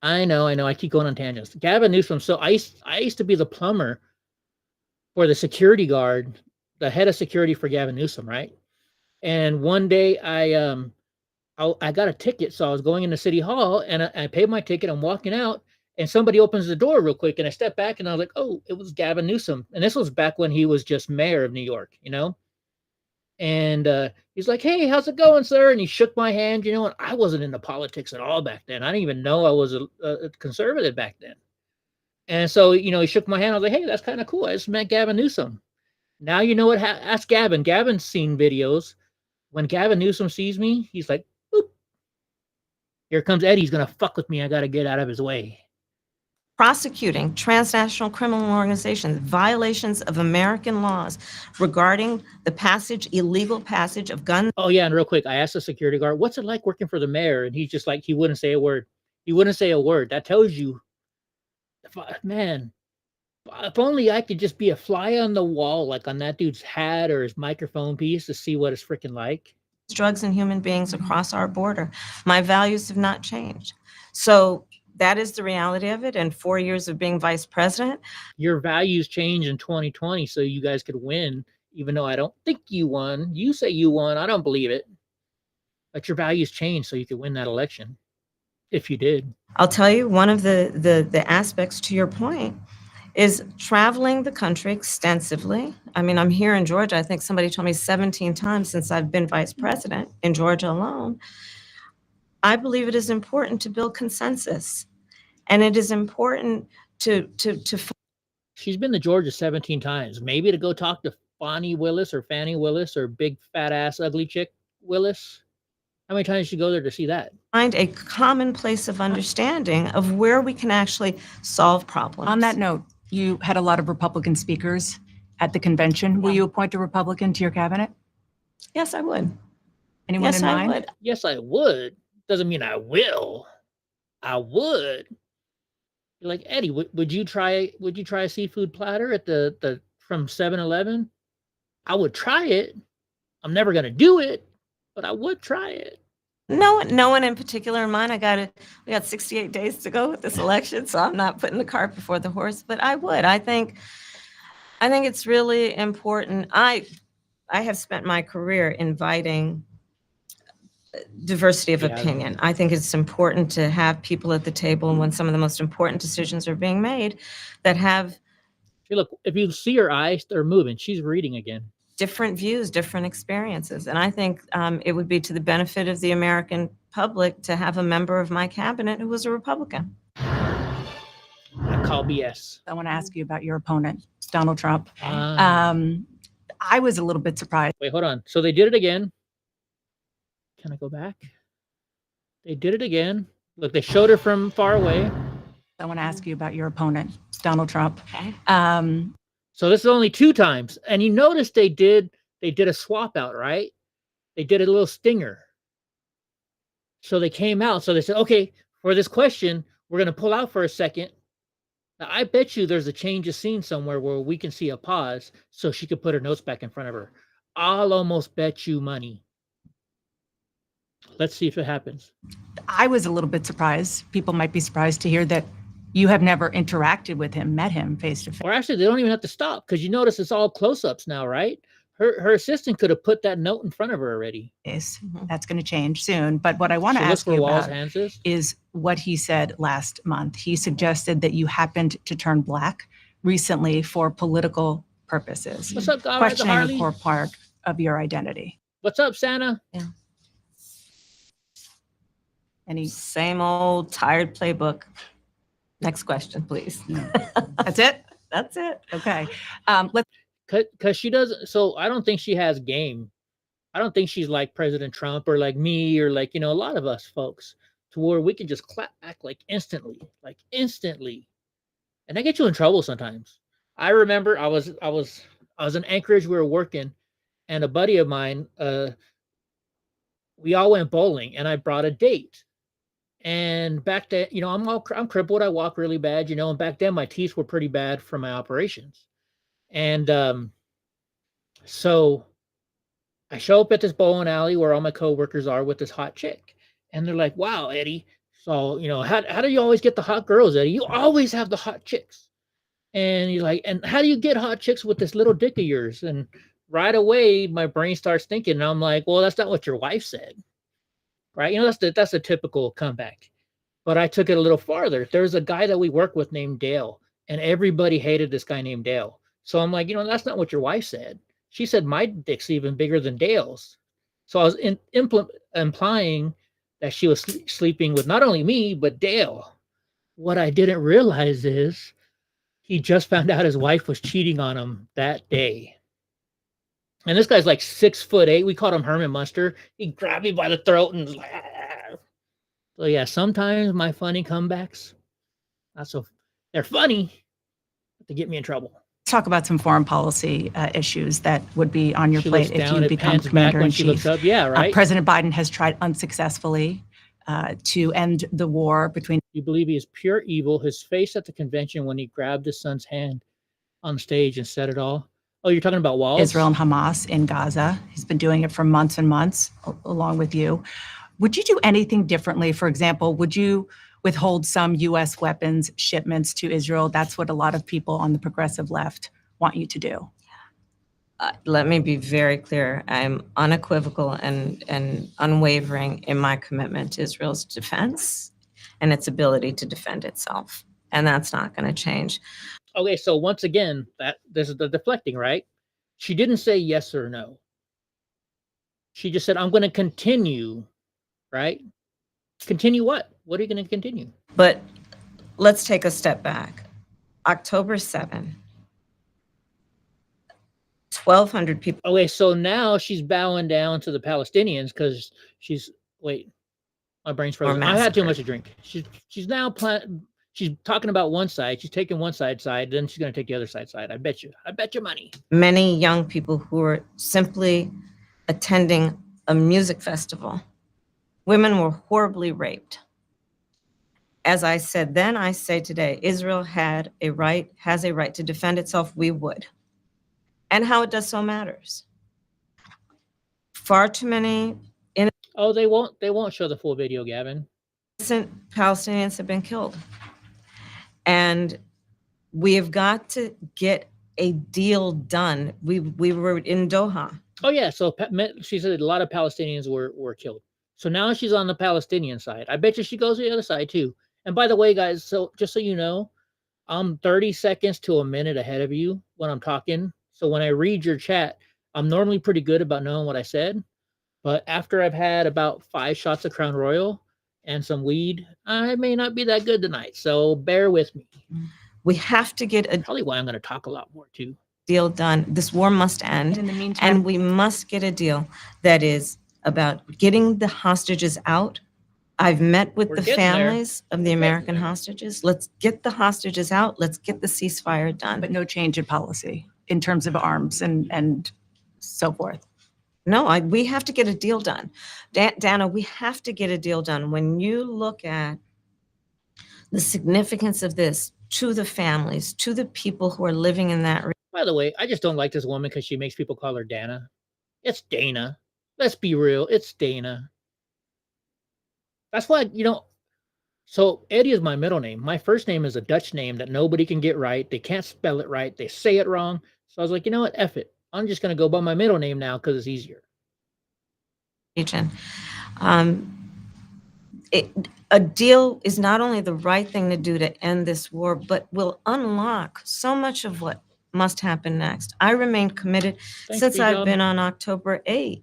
I know. I keep going on tangents. Gavin Newsom. So I used to be the plumber for the security guard, the head of security for Gavin Newsom, right? And one day I got a ticket, so I was going into City Hall, and I paid my ticket. I'm walking out, and somebody opens the door real quick, and I step back, and I was like, oh, it was Gavin Newsom. And this was back when he was just mayor of New York, you know? And he's like, hey, how's it going, sir? And he shook my hand, you know, and I wasn't into politics at all back then. I didn't even know I was a conservative back then. And so, you know, he shook my hand. I was like, hey, that's kind of cool. I just met Gavin Newsom. Now you know what? Ask Gavin. Gavin's seen videos. When Gavin Newsom sees me, he's like, boop. Here comes Eddie. He's going to fuck with me. I got to get out of his way. Prosecuting transnational criminal organizations, violations of American laws regarding the illegal passage of guns. Oh, yeah. And real quick, I asked the security guard, what's it like working for the mayor? And he's just like, he wouldn't say a word. He wouldn't say a word. That tells you, man, if only I could just be a fly on the wall, like on that dude's hat or his microphone piece to see what it's freaking like. Drugs and human beings across our border. My values have not changed. So that is the reality of it. And 4 years of being vice president. Your values change in 2020 so you guys could win, even though I don't think you won. You say you won. I don't believe it. But your values changed so you could win that election, if you did. I'll tell you, one of the aspects to your point is traveling the country extensively. I mean, I'm here in Georgia. I think somebody told me 17 times since I've been vice president in Georgia alone. I believe it is important to build consensus, and it is important to. She's been to Georgia 17 times. Maybe to go talk to Fannie Willis or big fat ass ugly chick Willis. How many times did you go there to see that? Find a common place of understanding of where we can actually solve problems. On that note, you had a lot of Republican speakers at the convention. Will you appoint a Republican to your cabinet? Yes, I would. Anyone in mind? I would. Yes, I would. Doesn't mean I will. I would. You're like, Eddie, would you try a seafood platter at the from 7-Eleven? I would try it. I'm never gonna do it, but I would try it. No one in particular in mind. We got 68 days to go with this election, so I'm not putting the cart before the horse, but I would. I think it's really important. I have spent my career inviting diversity of opinion. I think it's important to have people at the table when some of the most important decisions are being made that have. Hey, look, if you see her eyes, they're moving. She's reading again. Different views, different experiences. And I think it would be to the benefit of the American public to have a member of my cabinet who was a Republican. I call BS. I want to ask you about your opponent, Donald Trump. Ah. I was a little bit surprised. Wait, hold on. So they did it again. Can I go back? They did it again. Look, they showed her from far away. I want to ask you about your opponent, Donald Trump. Okay. So this is only 2 times. And you notice they did a swap out, right? They did a little stinger. So they came out. So they said, okay, for this question, we're going to pull out for a second. Now, I bet you there's a change of scene somewhere where we can see a pause so she could put her notes back in front of her. I'll almost bet you money. Let's see if it happens. I was a little bit surprised. People might be surprised to hear that you have never interacted with him, met him face to face. Or actually, they don't even have to stop because you notice it's all close-ups now, right? Her assistant could have put that note in front of her already. That's going to change soon. But what I want to So look ask where you Wall's about hands is what he said last month. He suggested that you happened to turn black recently for political purposes, What's up, guy? Ride the questioning a Harley? core part of your identity. What's up, Santa? And he, Same old tired playbook. Next question, please. that's it? That's it. Okay. Let's Because she doesn't. So I don't think she has game. I don't think she's like President Trump or like me or like, a lot of us folks to where we can just clap back like instantly. And that gets you in trouble sometimes. I remember I was in Anchorage. We were working, and a buddy of mine, we all went bowling, and I brought a date. And back then, I'm crippled. I walk really bad, and back then my teeth were pretty bad from my operations. And so I show up at this bowling alley where all my coworkers are with this hot chick. And they're like, wow, Eddie. So, how do you always get the hot girls, Eddie? You always have the hot chicks. And you're like, and how do you get hot chicks with this little dick of yours? And right away, my brain starts thinking, and I'm like, well, that's not what your wife said. Right? That's a typical comeback. But I took it a little farther. There's a guy that we work with named Dale, and everybody hated this guy named Dale. So I'm like, that's not what your wife said. She said my dick's even bigger than Dale's. So I was implying that she was sleeping with not only me, but Dale. What I didn't realize is he just found out his wife was cheating on him that day. And this guy's like 6'8". We called him Herman Munster. He grabbed me by the throat and was like, ah. So yeah, sometimes my funny comebacks, they're funny, but they get me in trouble. talk about some foreign policy issues that would be on your She plate looks if down you at become pants back commander when in she looks chief. up. Yeah, right. President Biden has tried unsuccessfully to end the war between You believe he is pure evil. His face at the convention when he grabbed his son's hand on stage and said it all. Oh, you're talking about Walls? Israel and Hamas in Gaza. He's been doing it for months and months, along with you. Would you do anything differently? For example, would you withhold some U.S. weapons shipments to Israel? That's what a lot of people on the progressive left want you to do. Let me be very clear. I'm unequivocal and unwavering in my commitment to Israel's defense and its ability to defend itself. And that's not going to change. Okay, so once again, this is the deflecting, right? She didn't say yes or no. She just said, I'm going to continue, right? Continue what? What are you going to continue? But let's take a step back. October 7, 1,200 people. Okay, so now she's bowing down to the Palestinians because wait, my brain's frozen. I had too much to drink. She's now she's talking about one side. She's taking one side, then she's going to take the other side. I bet you money. Many young people who were simply attending a music festival. Women were horribly raped. As I said then, I say today, Israel has a right to defend itself. We would. And how it does so matters. Far too many Oh, they won't show the full video, Gavin. innocent Palestinians have been killed. And we have got to get a deal done. We were in Doha. Oh yeah, so she said a lot of Palestinians were killed. So now she's on the Palestinian side. I bet you she goes to the other side too. And by the way, guys, so just so you know, I'm 30 seconds to a minute ahead of you when I'm talking. So when I read your chat, I'm normally pretty good about knowing what I said. But after I've had about 5 shots of Crown Royal and some weed, I may not be that good tonight. So bear with me. We have to get a Probably why I'm going to talk a lot more too. deal done. This war must end. And in the meantime, And we must get a deal that is about getting the hostages out. I've met with We're the getting there. families of the American hostages. Let's get the hostages out. Let's get the ceasefire done. but no change in policy in terms of arms and so forth. No, we have to get a deal done. Dana, we have to get a deal done. When you look at the significance of this to the families, to the people who are living in that region. By the way, I just don't like this woman because she makes people call her Dana. It's Dana. Let's be real. It's Dana. That's why, so Eddie is my middle name. My first name is a Dutch name that nobody can get right. They can't spell it right. They say it wrong. So I was like, you know what? F it. I'm just going to go by my middle name now because it's easier. A deal is not only the right thing to do to end this war, but will unlock so much of what must happen next. I remain committed Thanks, since I've B-Dub. been on October 8th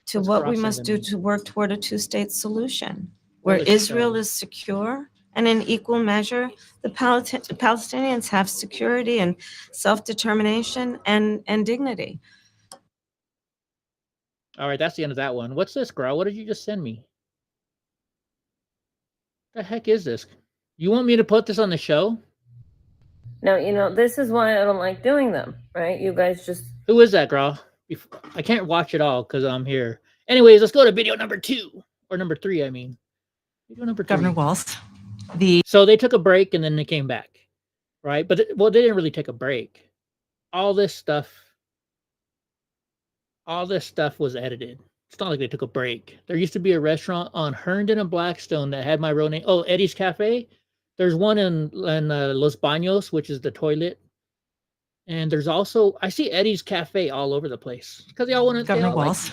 to Let's what we cross must into do me. to work toward a two-state solution, Well, where it's Israel shown. is secure and in equal measure, the Palestinians have security and self-determination and dignity. All right, that's the end of that one. What's this, girl? What did you just send me? The heck is this? You want me to put this on the show? Now, this is why I don't like doing them, right? You guys just Who is that, girl? I can't watch it all because I'm here. Anyways, let's go to video number 2 or number 3. I mean, video number 3. Governor Walz, So they took a break and then they came back, right? But they didn't really take a break. All this stuff was edited. It's not like they took a break. There used to be a restaurant on Herndon and Blackstone that had my real name. Oh, Eddie's Cafe. There's one in Los Baños, which is the toilet. And there's also, I see Eddie's Cafe all over the place because they all want to. Governor Walz,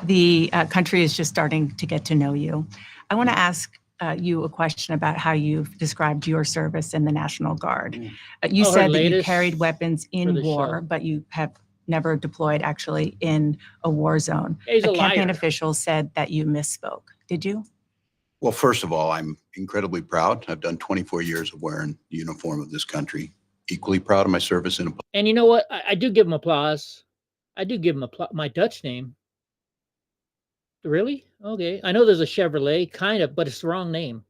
the country is just starting to get to know you. I want to ask you a question about how you've described your service in the National Guard. You Oh, her said that you latest carried weapons for in the war, show. but you have never deployed actually in a war zone. Yeah, he's a campaign liar. official said that you misspoke. Did you? Well, first of all, I'm incredibly proud. I've done 24 years of wearing the uniform of this country. Equally proud of my service in a And you know what? I do give him applause. I do give him my Dutch name. Really? Okay. I know there's a Chevrolet, kind of, but it's the wrong name.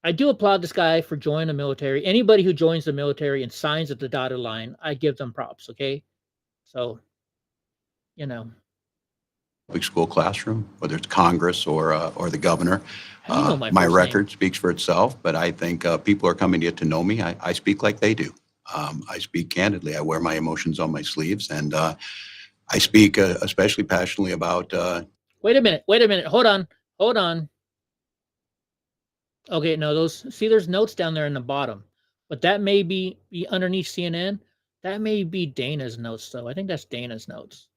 I do applaud this guy for joining the military. Anybody who joins the military and signs at the dotted line, I give them props, okay? So, public school classroom, whether it's Congress or the governor. How do you know my My first record speaks for itself, but I think people are coming to get to know me. I speak like they do. I speak candidly. I wear my emotions on my sleeves, and I speak especially passionately about. Wait a minute. Hold on. Okay, no, there's notes down there in the bottom, but that may be underneath CNN. That may be Dana's notes, though. I think that's Dana's notes.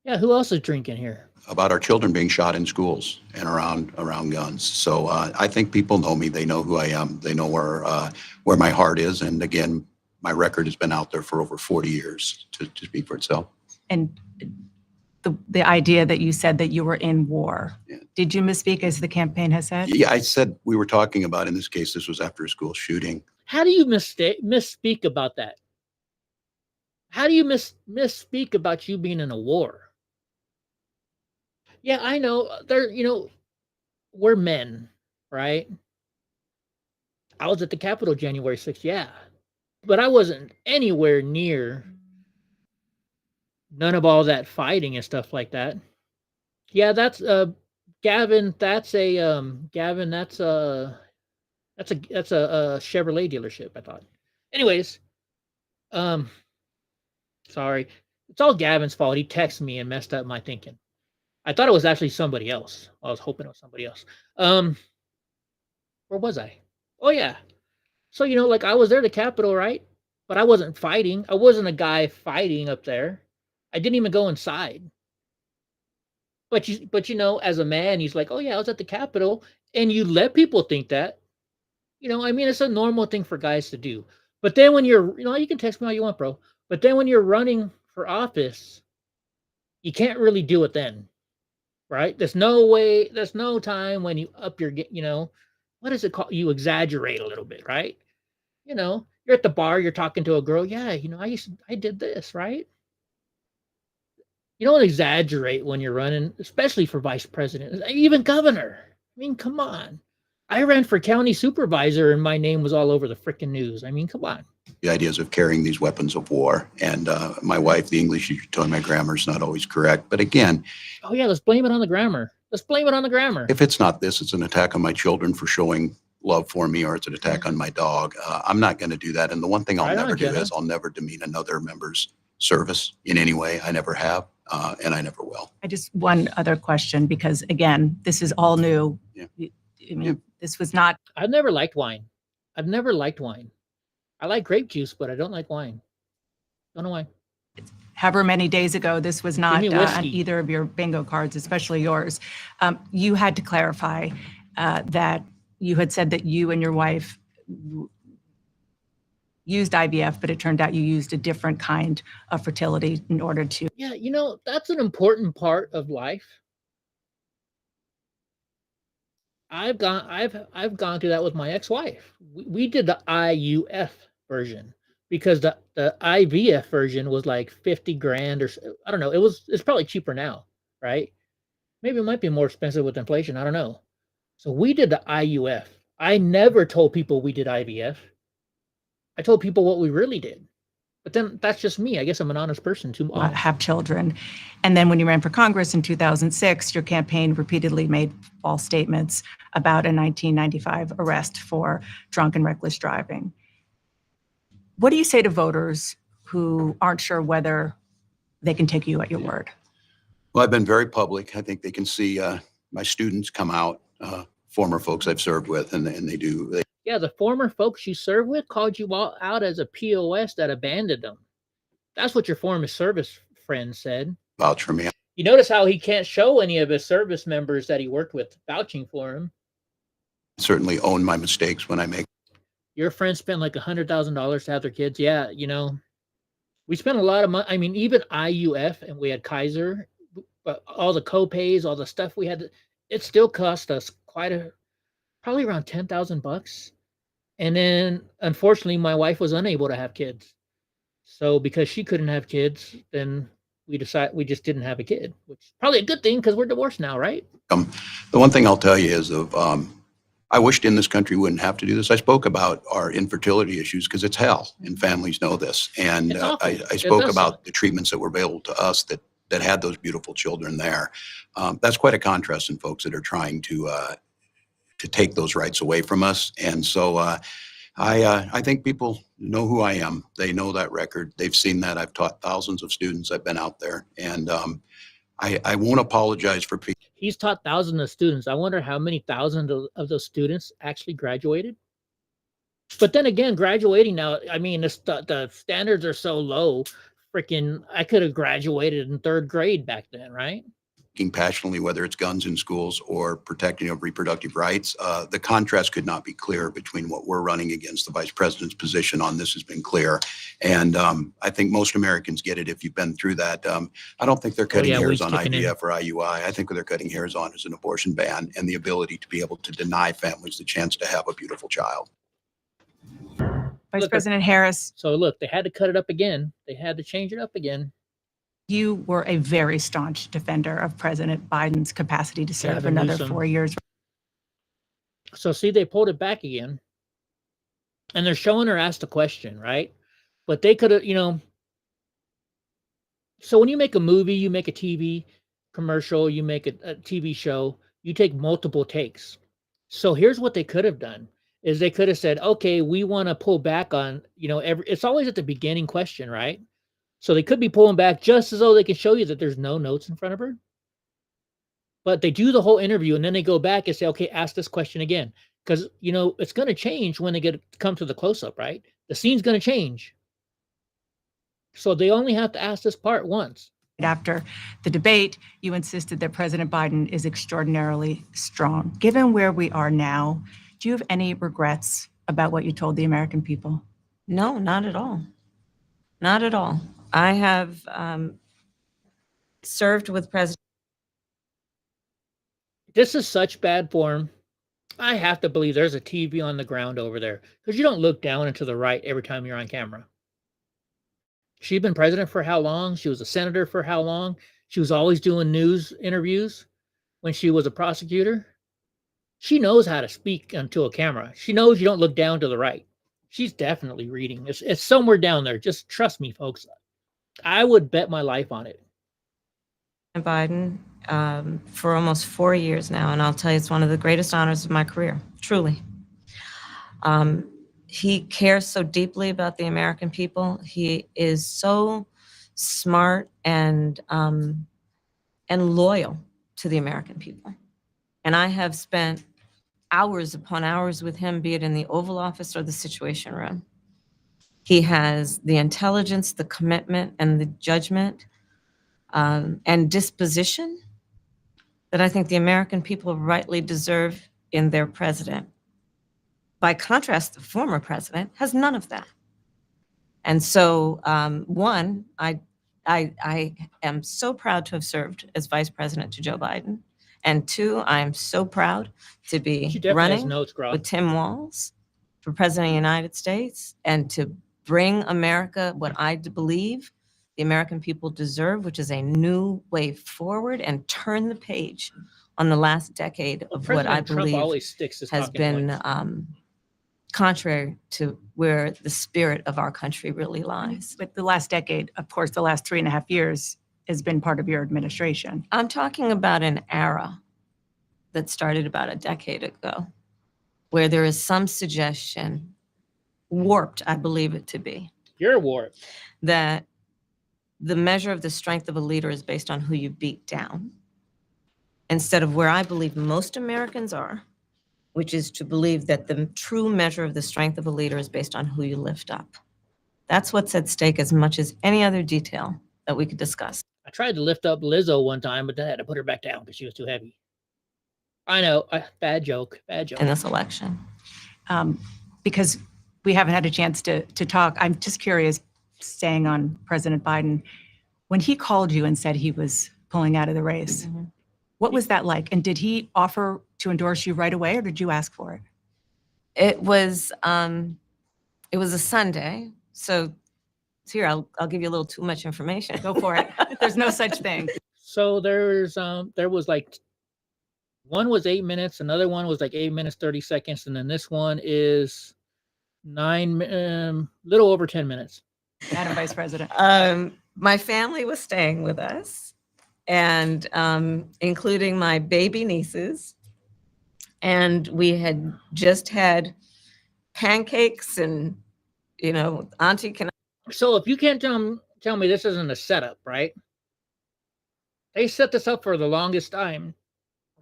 Yeah, who else is drinking here? About our children being shot in schools and around guns. So I think people know me. They know who I am. They know where my heart is. And again, my record has been out there for over 40 years to speak for itself. And the idea that you said that you were in war, Yeah. Did you misspeak as the campaign has said? Yeah, I said we were talking about, in this case, this was after a school shooting. How do you misspeak about that? How do you misspeak about you being in a war? Yeah, I know. We're men, right? I was at the Capitol January 6th, yeah. But I wasn't anywhere near none of all that fighting and stuff like that. Yeah, that's Gavin, that's a Chevrolet dealership, I thought. Anyways, sorry. It's all Gavin's fault. He texted me and messed up my thinking. I thought it was actually somebody else. I was hoping it was somebody else. Where was I? Oh yeah. So like I was there at the Capitol, right? But I wasn't fighting. I wasn't a guy fighting up there. I didn't even go inside. But as a man, he's like, oh yeah, I was at the Capitol, and you let people think that. It's a normal thing for guys to do. But then when you're, you can text me all you want, bro. But then when you're running for office, you can't really do it then. right? There's no way, there's no time when you up your, what is it called? You exaggerate a little bit, right? You're at the bar, you're talking to a girl. Yeah, I did this, right? You don't exaggerate when you're running, especially for vice president, even governor. I mean, come on. I ran for county supervisor and my name was all over the freaking news. I mean, come on. The ideas of carrying these weapons of war. And my wife, the English teacher, told me my grammar is not always correct. But again, oh yeah, let's blame it on the grammar. Let's blame it on the grammar. If it's not this, it's an attack on my children for showing love for me, or it's an attack on my dog. I'm not going to do that. And the one thing I'll never do is I'll never demean another member's service in any way. I never have, and I never will. I just one other question, because again, this is all new. Yeah. I mean, this was not. I've never liked wine. I've never liked wine. I like grape juice, but I don't like wine. Don't know why. However many days ago, this was not on either of your bingo cards, especially yours. You had to clarify that you had said that you and your wife used IVF, but it turned out you used a different kind of fertility in order to. Yeah, that's an important part of life. I've gone through that with my ex-wife. We did the IUF version because the IVF version was like 50 grand or I don't know. It's probably cheaper now, right? Maybe it might be more expensive with inflation. I don't know. So we did the IUF. I never told people we did IVF. I told people what we really did. But then that's just me. I guess I'm an honest person too. Have children. And then when you ran for Congress in 2006, your campaign repeatedly made false statements about a 1995 arrest for drunk and reckless driving. What do you say to voters who aren't sure whether they can take you at your word? Well, I've been very public. I think they can see my students come out, former folks I've served with, and they do. Yeah, the former folks you served with called you all out as a POS that abandoned them. That's what your former service friend said. Vouch for me. You notice how he can't show any of his service members that he worked with vouching for him. I certainly own my mistakes when I make. Your friend spent like $100,000 to have their kids. Yeah, we spent a lot of money. I mean, even IUF, and we had Kaiser, but all the co-pays, all the stuff we had, it still cost us probably around $10,000. And then, unfortunately, my wife was unable to have kids. So because she couldn't have kids, then we just didn't have a kid, which is probably a good thing because we're divorced now, right? The one thing I'll tell you is I wished in this country wouldn't have to do this. I spoke about our infertility issues because it's hell, and families know this. And I spoke about the treatments that were available to us that had those beautiful children there. That's quite a contrast in folks that are trying to take those rights away from us. And so I think people know who I am. They know that record. They've seen that. I've taught thousands of students. I've been out there, and I won't apologize for people. He's taught thousands of students. I wonder how many thousands of those students actually graduated. But then again, graduating now, I mean, the standards are so low. Freaking, I could have graduated in 3rd grade back then, right? Passionately, whether it's guns in schools or protecting of reproductive rights. The contrast could not be clearer between what we're running against. The vice president's position on this has been clear. And I think most Americans get it if you've been through that. I don't think they're cutting hairs on IVF or IUI. I think what they're cutting hairs on is an abortion ban and the ability to be able to deny families the chance to have a beautiful child. Vice President Harris. So look, they had to cut it up again. They had to change it up again. You were a very staunch defender of President Biden's capacity to serve another 4 years. So see, they pulled it back again. And they're showing her ask the question, right? But they could have, so when you make a movie, you make a TV commercial, you make a TV show, you take multiple takes. So here's what they could have done is they could have said, okay, we want to pull back on, it's always at the beginning question, right? So they could be pulling back just as though they can show you that there's no notes in front of her. But they do the whole interview and then they go back and say, okay, ask this question again. Because, it's going to change when they come to the close-up, right? The scene's going to change. So they only have to ask this part once. After the debate, you insisted that President Biden is extraordinarily strong. Given where we are now, do you have any regrets about what you told the American people? No, not at all. Not at all. I have served with President this is such bad form. I have to believe there's a TV on the ground over there because you don't look down and to the right every time you're on camera. She's been president for how long? She was a senator for how long? She was always doing news interviews when she was a prosecutor. She knows how to speak onto a camera. She knows you don't look down to the right. She's definitely reading. It's somewhere down there. Just trust me, folks. I would bet my life on it. Biden for almost 4 years now, and I'll tell you, it's one of the greatest honors of my career, truly. He cares so deeply about the American people. He is so smart and loyal to the American people. And I have spent hours upon hours with him, be it in the Oval Office or the Situation Room. He has the intelligence, the commitment, and the judgment and disposition that I think the American people rightly deserve in their president. By contrast, the former president has none of that. And so, one, I am so proud to have served as vice president to Joe Biden. And two, I am so proud to be running with Tim Walz for president of the United States and to bring America what I believe the American people deserve, which is a new way forward, and turn the page on the last decade of what I believe has been contrary to where the spirit of our country really lies. But the last decade, of course, the last 3.5 years has been part of your administration. I'm talking about an era that started about a decade ago, where there is some suggestion, warped, I believe it to be. You're warped. That the measure of the strength of a leader is based on who you beat down, instead of where I believe most Americans are, which is to believe that the true measure of the strength of a leader is based on who you lift up. That's what's at stake as much as any other detail that we could discuss. I tried to lift up Lizzo one time, but then I had to put her back down because she was too heavy. I know, bad joke. In this election. Because we haven't had a chance to talk, I'm just curious, staying on President Biden, when he called you and said he was pulling out of the race, what was that like? And did he offer to endorse you right away, or did you ask for it? It was a Sunday. So here, I'll give you a little too much information. Go for it. There's no such thing. So there was like, one was 8 minutes, another one was like 8 minutes, 30 seconds. And then this one is little over 10 minutes. Madam Vice President. My family was staying with us, and including my baby nieces. And we had just had pancakes and, Auntie can. So if you can't tell me this isn't a setup, right? They set this up for the longest time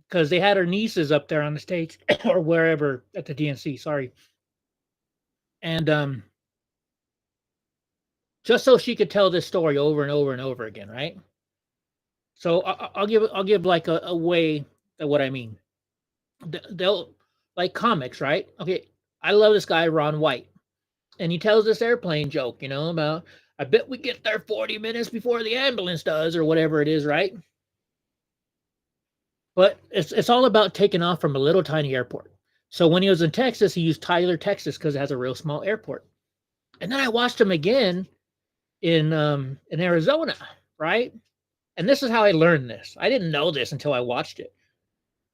because they had her nieces up there on the stage or wherever at the DNC, sorry. And just so she could tell this story over and over and over again, right? So I'll give like a way of what I mean. They'll like comics, right? Okay, I love this guy Ron White, and he tells this airplane joke, about I bet we get there 40 minutes before the ambulance does, or whatever it is, right? But it's all about taking off from a little tiny airport. So when he was in Texas, he used Tyler, Texas, because it has a real small airport. And then I watched him again in Arizona, right? And this is how I learned this. I didn't know this until I watched it.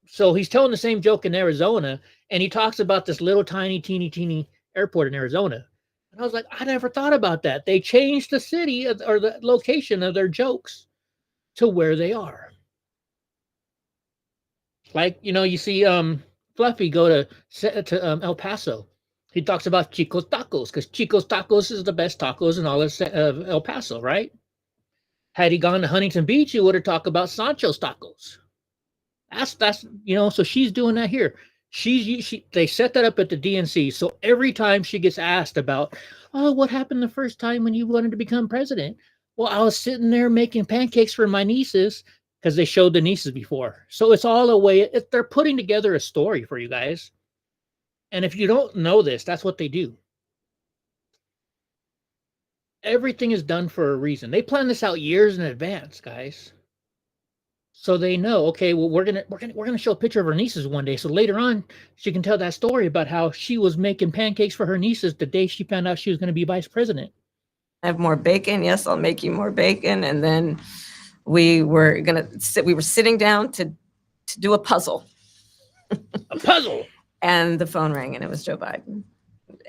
So he's telling the same joke in Arizona, and he talks about this little tiny, teeny airport in Arizona. And I was like, I never thought about that. They changed the city or the location of their jokes to where they are. Like, you see Fluffy go to El Paso. He talks about Chico's Tacos because Chico's Tacos is the best tacos in all of El Paso, right? Had he gone to Huntington Beach, he would have talked about Sancho's Tacos. That's so she's doing that here. They set that up at the DNC. So every time she gets asked about, what happened the first time when you wanted to become president? Well, I was sitting there making pancakes for my nieces because they showed the nieces before. So it's all a way. They're putting together a story for you guys. And if you don't know this, that's what they do. Everything is done for a reason. They plan this out years in advance, guys. So they know, okay, well, we're gonna show a picture of her nieces one day. So later on, she can tell that story about how she was making pancakes for her nieces the day she found out she was going to be vice president. Have more bacon? Yes, I'll make you more bacon. And then we were sitting down to do a puzzle. A puzzle. And the phone rang, and it was Joe Biden.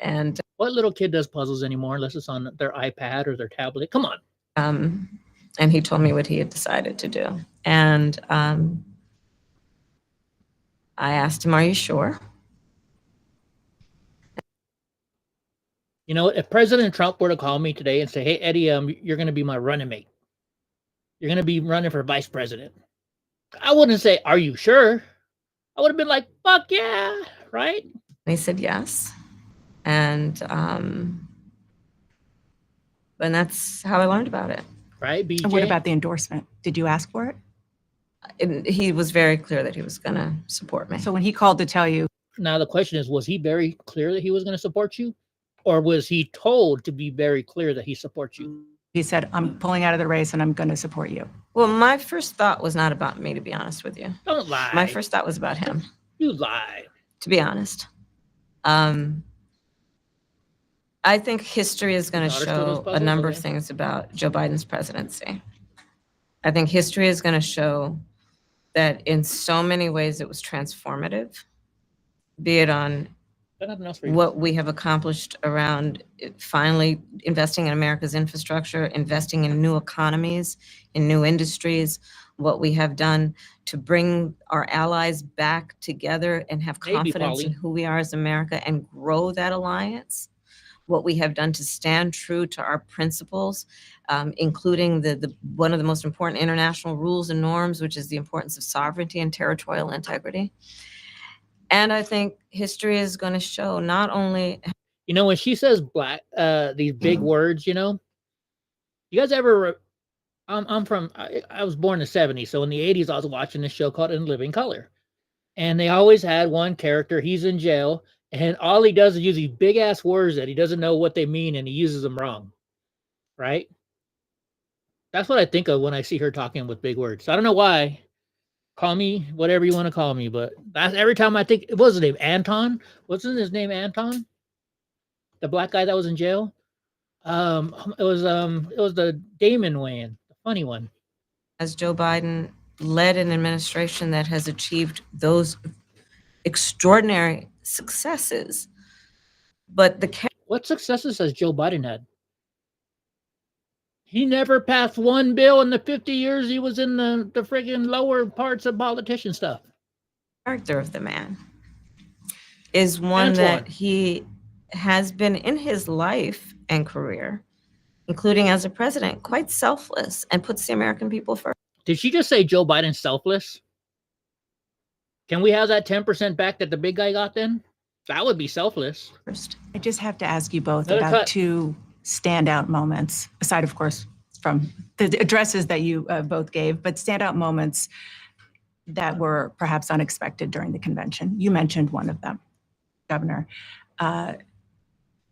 And what little kid does puzzles anymore unless it's on their iPad or their tablet? Come on. And he told me what he had decided to do. And I asked him, "Are you sure?" You know, if President Trump were to call me today and say, "Hey, Eddie, you're going to be my running mate. You're going to be running for vice president," I wouldn't say, "Are you sure?" I would have been like, "Fuck yeah," right? And he said yes. And that's how I learned about it. Right, BJ? And what about the endorsement? Did you ask for it? And he was very clear that he was going to support me. So when he called to tell you, now the question is, was he very clear that he was going to support you? Or was he told to be very clear that he supports you? he said, "I'm pulling out of the race and I'm going to support you"? Well, my first thought was not about me, to be honest with you. Don't lie. My first thought was about him. You lie. To be honest. I think history is going to show a number of things about Joe Biden's presidency. I think history is going to show that in so many ways it was transformative, be it on what we have accomplished around finally investing in America's infrastructure, investing in new economies, in new industries, what we have done to bring our allies back together and have confidence in who we are as America and grow that alliance, what we have done to stand true to our principles, including the one of the most important international rules and norms, which is the importance of sovereignty and territorial integrity. And I think history is going to show not only, you know, when she says black, these big words, you know, you guys ever, I was born in the 70s. So in the 80s, I was watching this show called In Living Color. And they always had one character, he's in jail, and all he does is use these big ass words that he doesn't know what they mean, and he uses them wrong. Right? That's what I think of when I see her talking with big words. I don't know why. Call me whatever you want to call me, but that's every time I think, what was his name? Anton? Wasn't his name Anton? The black guy that was in jail? It was the Damon Wayans, the funny one. as Joe Biden led an administration that has achieved those extraordinary successes. But what successes has Joe Biden had? He never passed one bill in the 50 years he was in the friggin' lower parts of politician stuff. Character of the man is one that he has been in his life and career, including as a president, quite selfless and puts the American people first. Did she just say Joe Biden's selfless? Can we have that 10% back that the big guy got then? That would be selfless. I just have to ask you both about two standout moments, aside, of course, from the addresses that you both gave, but standout moments that were perhaps unexpected during the convention. You mentioned one of them, Governor. A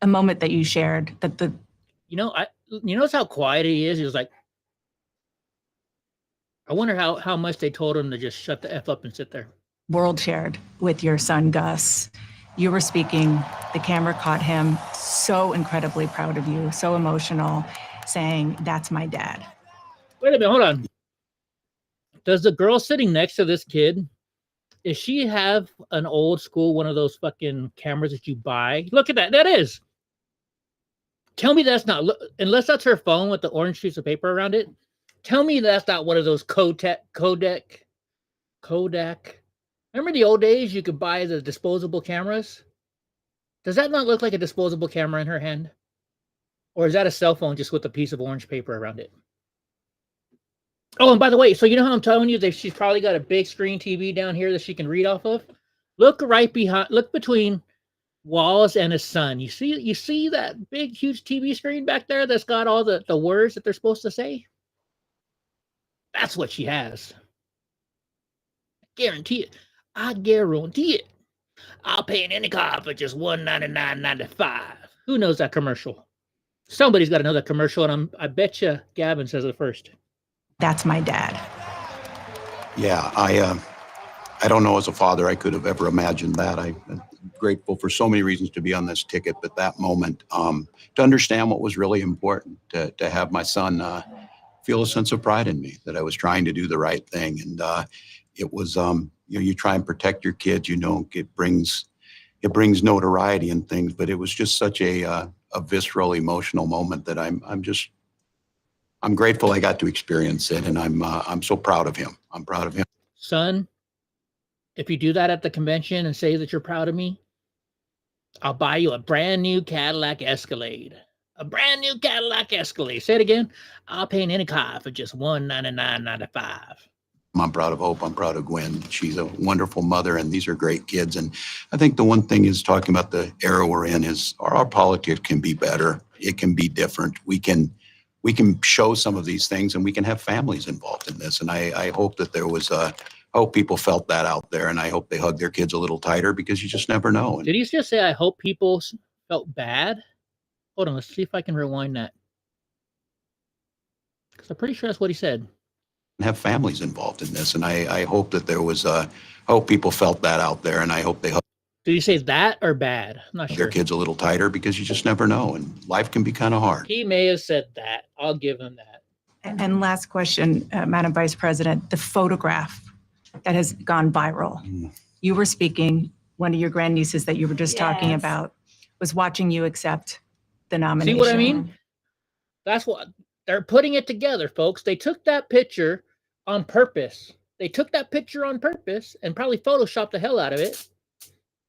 moment that you shared that you notice how quiet he is? He was like, I wonder how much they told him to just shut the F up and sit there. World shared with your son, Gus. You were speaking, the camera caught him, so incredibly proud of you, so emotional, saying, "That's my dad." Wait a minute, hold on. Does the girl sitting next to this kid, does she have an old school, one of those fucking cameras that you buy? Look at that. That is. Tell me that's not, unless that's her phone with the orange piece of paper around it. Tell me that's not one of those Kodak. Remember the old days you could buy the disposable cameras? Does that not look like a disposable camera in her hand? Or is that a cell phone just with a piece of orange paper around it? Oh, and by the way, so you know how I'm telling you that she's probably got a big screen TV down here that she can read off of? Look right behind, look between Wallace and his son. You see that big, huge TV screen back there that's got all the words that they're supposed to say? That's what she has. Guarantee it. I guarantee it. I'll pay in any car for just $199.95. Who knows that commercial? Somebody's got to know that commercial, and I bet you Gavin says it first. That's my dad. Yeah, I don't know as a father I could have ever imagined that. I'm grateful for so many reasons to be on this ticket, but that moment, to understand what was really important, to have my son feel a sense of pride in me, that I was trying to do the right thing. And it was, you try and protect your kids, it brings notoriety and things, but it was just such a visceral, emotional moment that I'm grateful I got to experience it, and I'm so proud of him. I'm proud of him. Son, if you do that at the convention and say that you're proud of me, I'll buy you a brand new Cadillac Escalade. A brand new Cadillac Escalade. Say it again. I'll paint any car for just $199.95. I'm proud of Hope. I'm proud of Gwen. She's a wonderful mother, and these are great kids. And I think the one thing is, talking about the era we're in, is our politics can be better. It can be different. We can show some of these things, and we can have families involved in this. And I hope that I hope people felt that out there, and I hope they hug their kids a little tighter, because you just never know. Did he just say, I hope people felt bad? Hold on, let's see if I can rewind that. Because I'm pretty sure that's what he said. Have families involved in this, and I hope that I hope people felt that out there, and I hope they hug Did he say that or bad? I'm not their sure. kids a little tighter, because you just never know, and life can be kind of hard. He may have said that. I'll give him that. And last question, Madam Vice President, the photograph that has gone viral. You were speaking, one of your grandnieces that you were just talking Yes. about was watching you accept the nomination. See what I mean? That's what they're putting it together, folks. They took that picture on purpose. They took that picture on purpose and probably photoshopped the hell out of it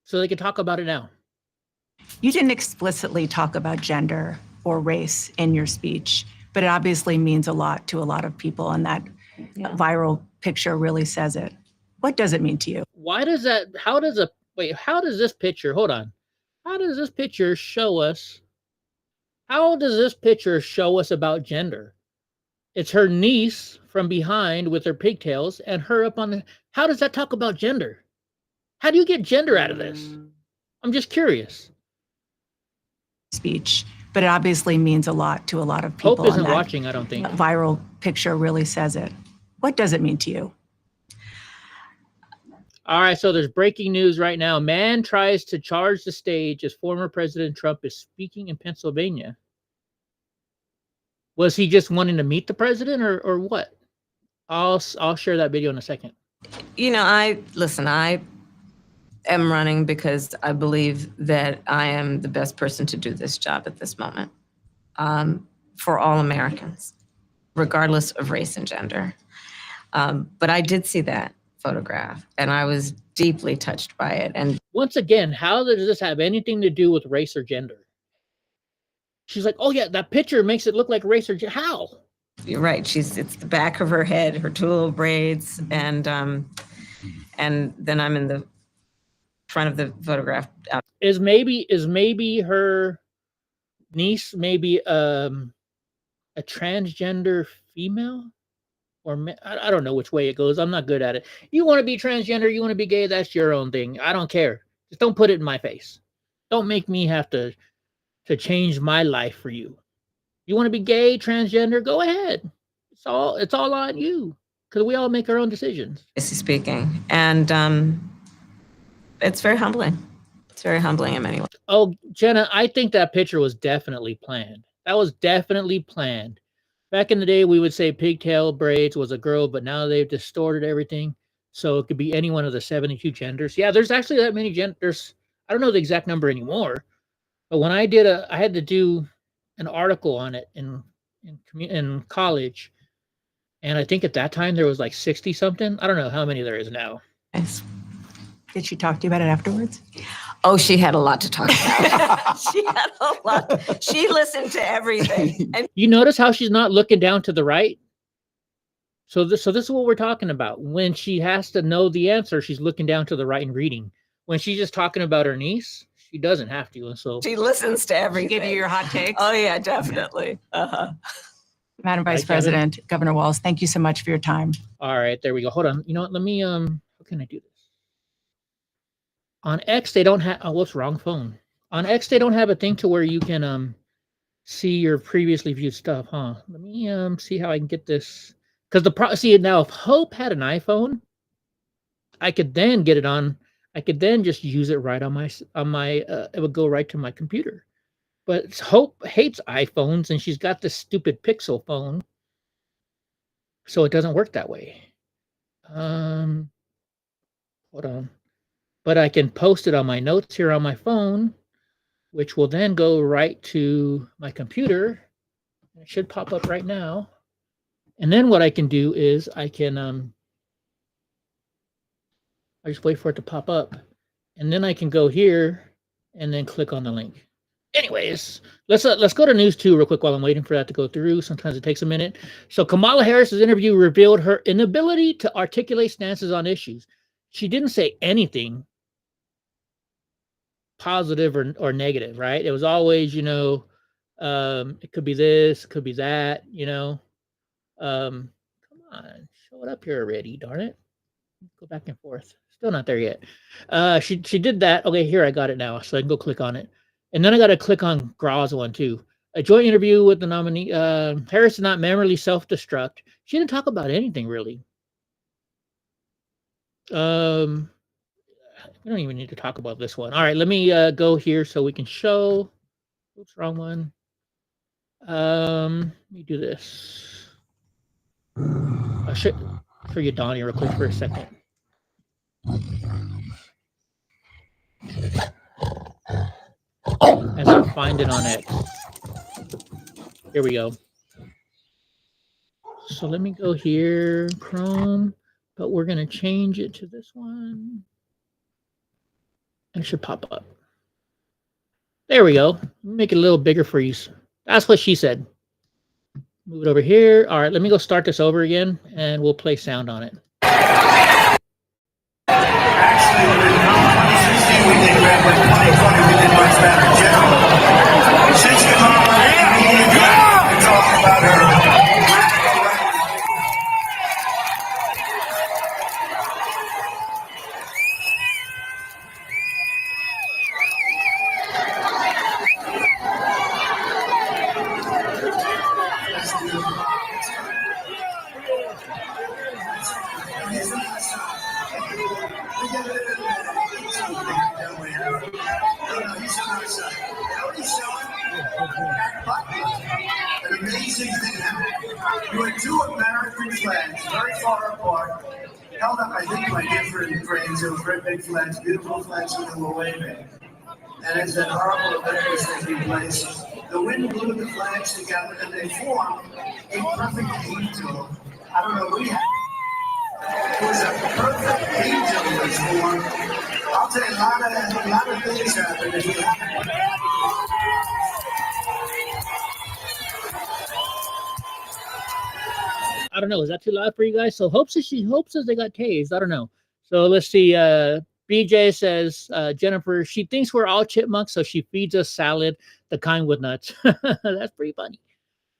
so they could talk about it now. You didn't explicitly talk about gender or race in your speech, but it obviously means a lot to a lot of people, and that viral picture really says it. What does it mean to you? Why does that, how does this picture, hold on. How does this picture show us about gender? It's her niece from behind with her pigtails and her up on the, how does that talk about gender? How do you get gender out of this? I'm just curious. Speech, but it obviously means a lot to a lot of people. Hope isn't and that watching, I don't think. viral picture really says it. What does it mean to you? All right, so there's breaking news right now. Man tries to charge the stage as former President Trump is speaking in Pennsylvania. Was he just wanting to meet the president, or what? I'll share that video in a second. I am running because I believe that I am the best person to do this job at this moment, for all Americans, regardless of race and gender. But I did see that photograph, and I was deeply touched by it. And once again, how does this have anything to do with race or gender? She's like, oh yeah, that picture makes it look like race or gender. How? you're right. It's the back of her head, her two little braids, and then I'm in the front of the photograph. Is maybe her niece maybe a transgender female? Or I don't know which way it goes. I'm not good at it. You want to be transgender, you want to be gay, that's your own thing. I don't care. Just don't put it in my face. Don't make me have to change my life for you. You want to be gay, transgender, go ahead. It's all on you, because we all make our own decisions. Speaking, and it's very humbling. It's very humbling in many ways. Oh, Jenna, I think that picture was definitely planned. That was definitely planned. Back in the day, we would say pigtail braids was a girl, but now they've distorted everything. So it could be any one of the 72 genders. Yeah, there's actually that many genders. I don't know the exact number anymore. But when I had to do an article on it in college. And I think at that time there was like 60 something. I don't know how many there is now. Yes. Did she talk to you about it afterwards? Oh, she had a lot to talk about. She had a lot. She listened to everything. And You notice how she's not looking down to the right? So this is what we're talking about. When she has to know the answer, she's looking down to the right and reading. When she's just talking about her niece, she doesn't have to. And so she listens to everything. Give you your hot takes? Oh, yeah, definitely. Uh-huh. Madam Vice Right, Kevin? President, Governor Walz, thank you so much for your time. all right, there we go. Hold on. You know what? Let me how can I do this? On X, they don't have whoops, wrong phone. On X, they don't have a thing to where you can see your previously viewed stuff, huh? Let me see how I can get this, Because see now, if Hope had an iPhone, I could then get it on. I could then just use it right on my. It would go right to my computer. But Hope hates iPhones, and she's got this stupid Pixel phone, so it doesn't work that way. Hold on. But I can post it on my notes here on my phone, which will then go right to my computer. It should pop up right now. And then what I can do is I can I just wait for it to pop up, and then I can go here and then click on the link. Anyways, let's go to news 2 real quick while I'm waiting for that to go through. Sometimes it takes a minute. So Kamala Harris's interview revealed her inability to articulate stances on issues. She didn't say anything positive or negative, right? It was always, it could be this, it could be that, come on, show it up here already, darn it. Go back and forth. Still not there yet. She did that. Okay, here I got it now, so I can go click on it. And then I got to click on Graw's one too. A joint interview with the nominee. Harris did not memorably self-destruct. She didn't talk about anything really. We don't even need to talk about this one. All right, let me go here so we can show. Oops, wrong one. Let me do this. I'll show you Donnie real quick for a second. As I find it on X. Here we go. So let me go here, Chrome, but we're going to change it to this one. It should pop up. There we go. Make it a little bigger for you. That's what she said. Move it over here. All right, let me go start this over again, and we'll play sound on it. Actually, in 2016, we did great, but 2020, we did much better. Generally, since Kamala, I talked about her. An amazing thing happened. You had two American flags, very far apart, held up, I think, by different cranes. They were very big flags, beautiful flags, and they were waving. And as that horrible event was taking place, the wind blew the flags together, and they formed a perfect angel. I don't know, we had. It was a perfect angel that was formed. I'll tell you, a lot of things happened. I don't know. Is that too loud for you guys? So Hope says they got tased. I don't know. So let's see. BJ says, Jennifer, she thinks we're all chipmunks, so she feeds us salad, the kind with nuts. That's pretty funny.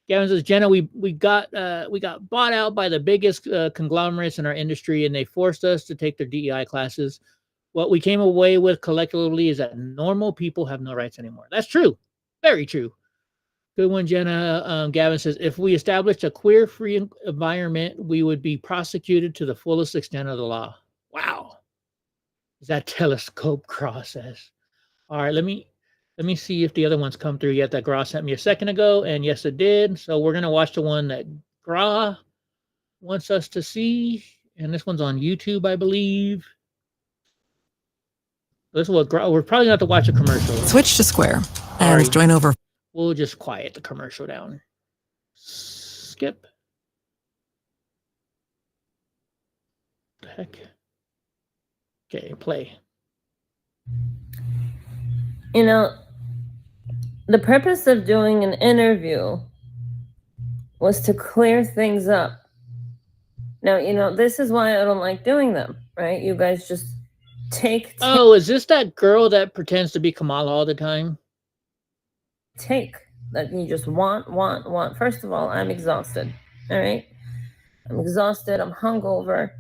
Gavin says, Jenna, we got bought out by the biggest conglomerates in our industry, and they forced us to take their DEI classes. What we came away with collectively is that normal people have no rights anymore. That's true. Very true. Good one, Jenna. Gavin says, if we established a queer-free environment, we would be prosecuted to the fullest extent of the law. Wow. Is that telescope Graw says? All right, let me see if the other ones come through yet that Graw sent me a second ago. And yes, it did. So we're going to watch the one that Graw wants us to see. And this one's on YouTube, I believe. This is what Graw, we're probably going to have to watch a commercial. Switch to Square and join over. We'll just quiet the commercial down. Skip. What the heck? Okay, play. You know, the purpose of doing an interview was to clear things up. Now, this is why I don't like doing them, right? You guys just take. Oh, is this that girl that pretends to be Kamala all the time? Take that you just want. First of all, I'm exhausted. All right. I'm exhausted. I'm hungover.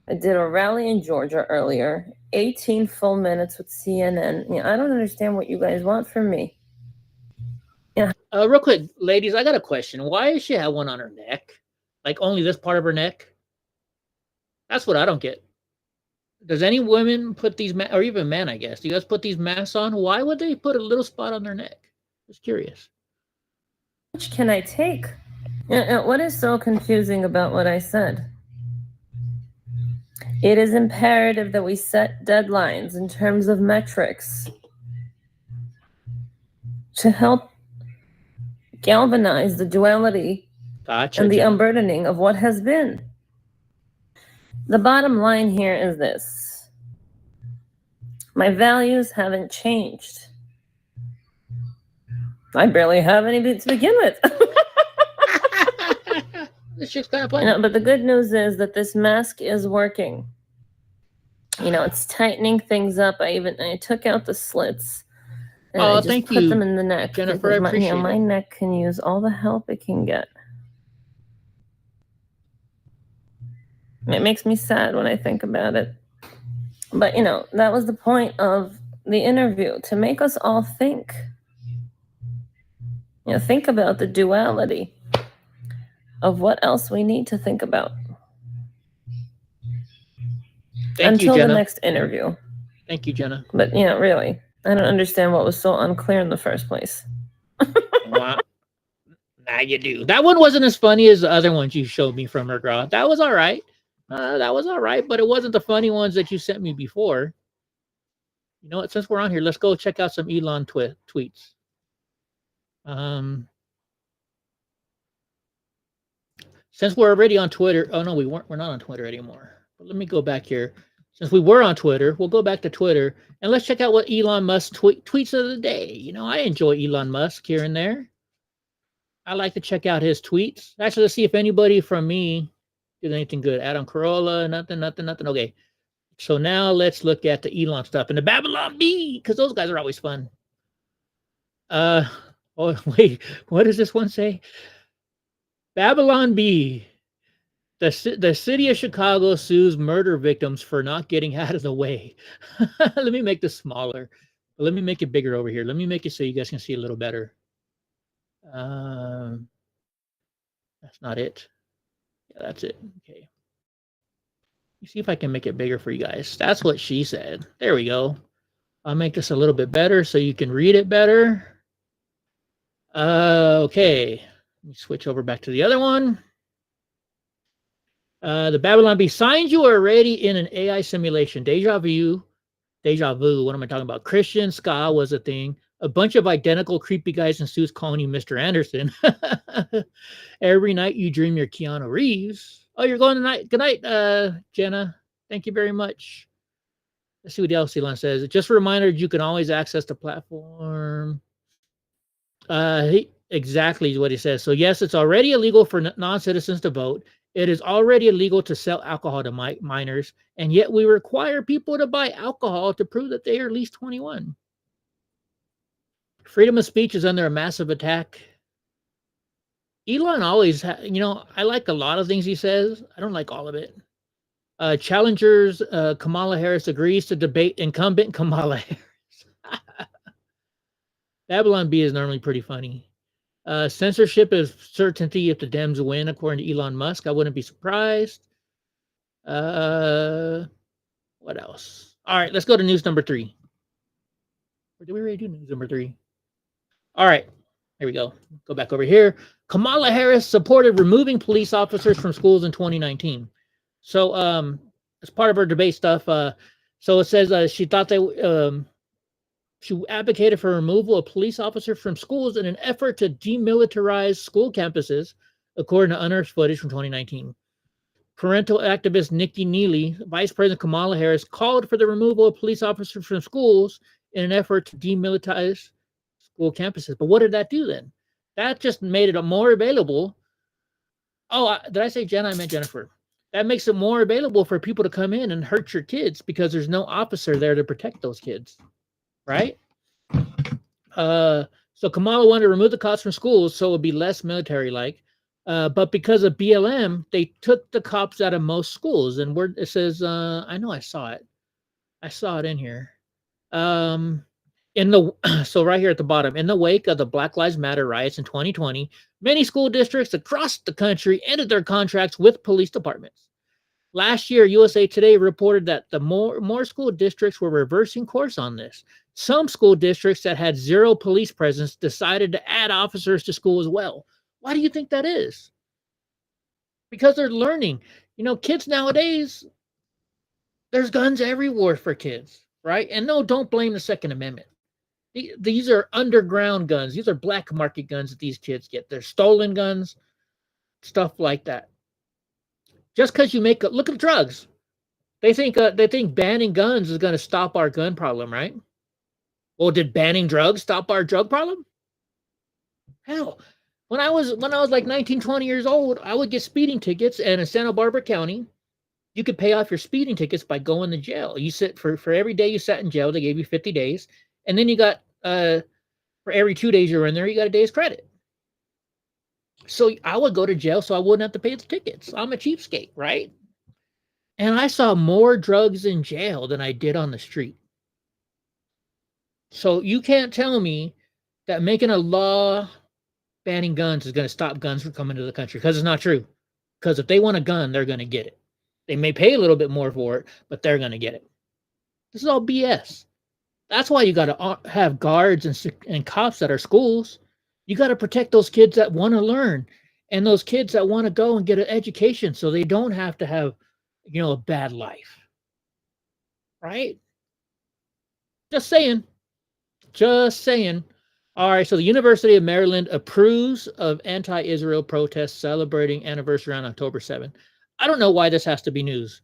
I did a rally in Georgia earlier, 18 full minutes with CNN. I don't understand what you guys want from me. Real quick, ladies, I got a question. Why does she have one on her neck? Like only this part of her neck? That's what I don't get. Does any women put these, or even men, I guess, do you guys put these masks on? Why would they put a little spot on their neck? Just curious. Which can I take? What is so confusing about what I said? It is imperative that we set deadlines in terms of metrics to help galvanize the duality Gotcha, and the Jenna. unburdening of what has been. The bottom line here is this. My values haven't changed. I barely have any to begin with. This chick's kind of funny. But the good news is that this mask is working. It's tightening things up. I took out the slits. And I just thank put you, them in the neck. Jennifer. I because appreciate my it. neck can use all the help it can get. It makes me sad when I think about it. But, that was the point of the interview, to make us all think. Think about the duality of what else we need to think about. Thank you, Until the Jenna. next interview. Thank you, Jenna. But, really, I don't understand what was so unclear in the first place. Wow. Now you do. That one wasn't as funny as the other ones you showed me from her, girl. That was all right. That was all right, but it wasn't the funny ones that you sent me before. You know what? Since we're on here, let's go check out some Elon tweets. Since we're already on Twitter. Oh no, we weren't. We're not on Twitter anymore. But let me go back here. Since we were on Twitter, we'll go back to Twitter and let's check out what Elon Musk tweets of the day. I enjoy Elon Musk here and there. I like to check out his tweets. Actually, let's see if anybody from me did anything good. Adam Carolla, nothing. Okay. So now let's look at the Elon stuff and the Babylon Bee, because those guys are always fun. Oh, wait. What does this one say? Babylon Bee. The city of Chicago sues murder victims for not getting out of the way. Let me make this smaller. Let me make it bigger over here. Let me make it so you guys can see a little better. That's not it. Yeah, that's it. Okay. Let me see if I can make it bigger for you guys. That's what she said. There we go. I'll make this a little bit better so you can read it better. Okay. Let me switch over back to the other one. The Babylon Bee signs you are already in an AI simulation. Deja vu. What am I talking about? Christian ska was a thing. A bunch of identical creepy guys in suits calling you Mr. Anderson. Every night you dream you're Keanu Reeves. Oh, you're going tonight. Good night, Jenna. Thank you very much. Let's see what else Elon says. Just a reminder, you can always access the platform. Exactly what he says. So yes, it's already illegal for non-citizens to vote. It is already illegal to sell alcohol to minors, and yet we require people to buy alcohol to prove that they are at least 21. Freedom of speech is under a massive attack. Elon always, I like a lot of things he says. I don't like all of it. Challengers, Kamala Harris agrees to debate incumbent Kamala Harris. Babylon Bee is normally pretty funny. Censorship is certainty if the Dems win, according to Elon Musk. I wouldn't be surprised. What else? All right, let's go to news number 3. Or did we already do news number 3? All right, here we go. Go back over here. Kamala Harris supported removing police officers from schools in 2019. So, as part of her debate stuff, so it says she thought she advocated for removal of police officers from schools in an effort to demilitarize school campuses, according to unearthed footage from 2019. Parental activist Nikki Neely, Vice President Kamala Harris, called for the removal of police officers from schools in an effort to demilitarize school campuses. But what did that do then? That just made it more available. Oh, did I say Jenna? I meant Jennifer. That makes it more available for people to come in and hurt your kids because there's no officer there to protect those kids. Right? So Kamala wanted to remove the cops from schools so it would be less military-like. But because of BLM, they took the cops out of most schools. And it says, I know I saw it. I saw it in here. In the so right here at the bottom, in the wake of the Black Lives Matter riots in 2020, many school districts across the country ended their contracts with police departments. Last year, USA Today reported that the more school districts were reversing course on this. Some school districts that had zero police presence decided to add officers to school as well. Why do you think that is? Because they're learning. You know, kids nowadays, there's guns everywhere for kids, right? And no, don't blame the Second Amendment. These are underground guns. These are black market guns that these kids get. They're stolen guns, stuff like that. Just because you make look at drugs, they think banning guns is going to stop our gun problem, right? Well, did banning drugs stop our drug problem? Hell, when I was like 19, 20 years old, I would get speeding tickets, and in Santa Barbara County, you could pay off your speeding tickets by going to jail. You sit for every day you sat in jail, they gave you 50 days, and then you got for every 2 days you were in there, you got a day's credit. So I would go to jail so I wouldn't have to pay the tickets. I'm a cheapskate, right? And I saw more drugs in jail than I did on the street. So you can't tell me that making a law banning guns is going to stop guns from coming to the country, because it's not true. Because if they want a gun, they're going to get it. They may pay a little bit more for it, but they're going to get it. This is all BS. That's why you got to have guards and cops at our schools. You got to protect those kids that want to learn, and those kids that want to go and get an education so they don't have to have, a bad life. Right? Just saying. Just saying. All right, so the University of Maryland approves of anti-Israel protests celebrating anniversary on October 7th. I don't know why this has to be news.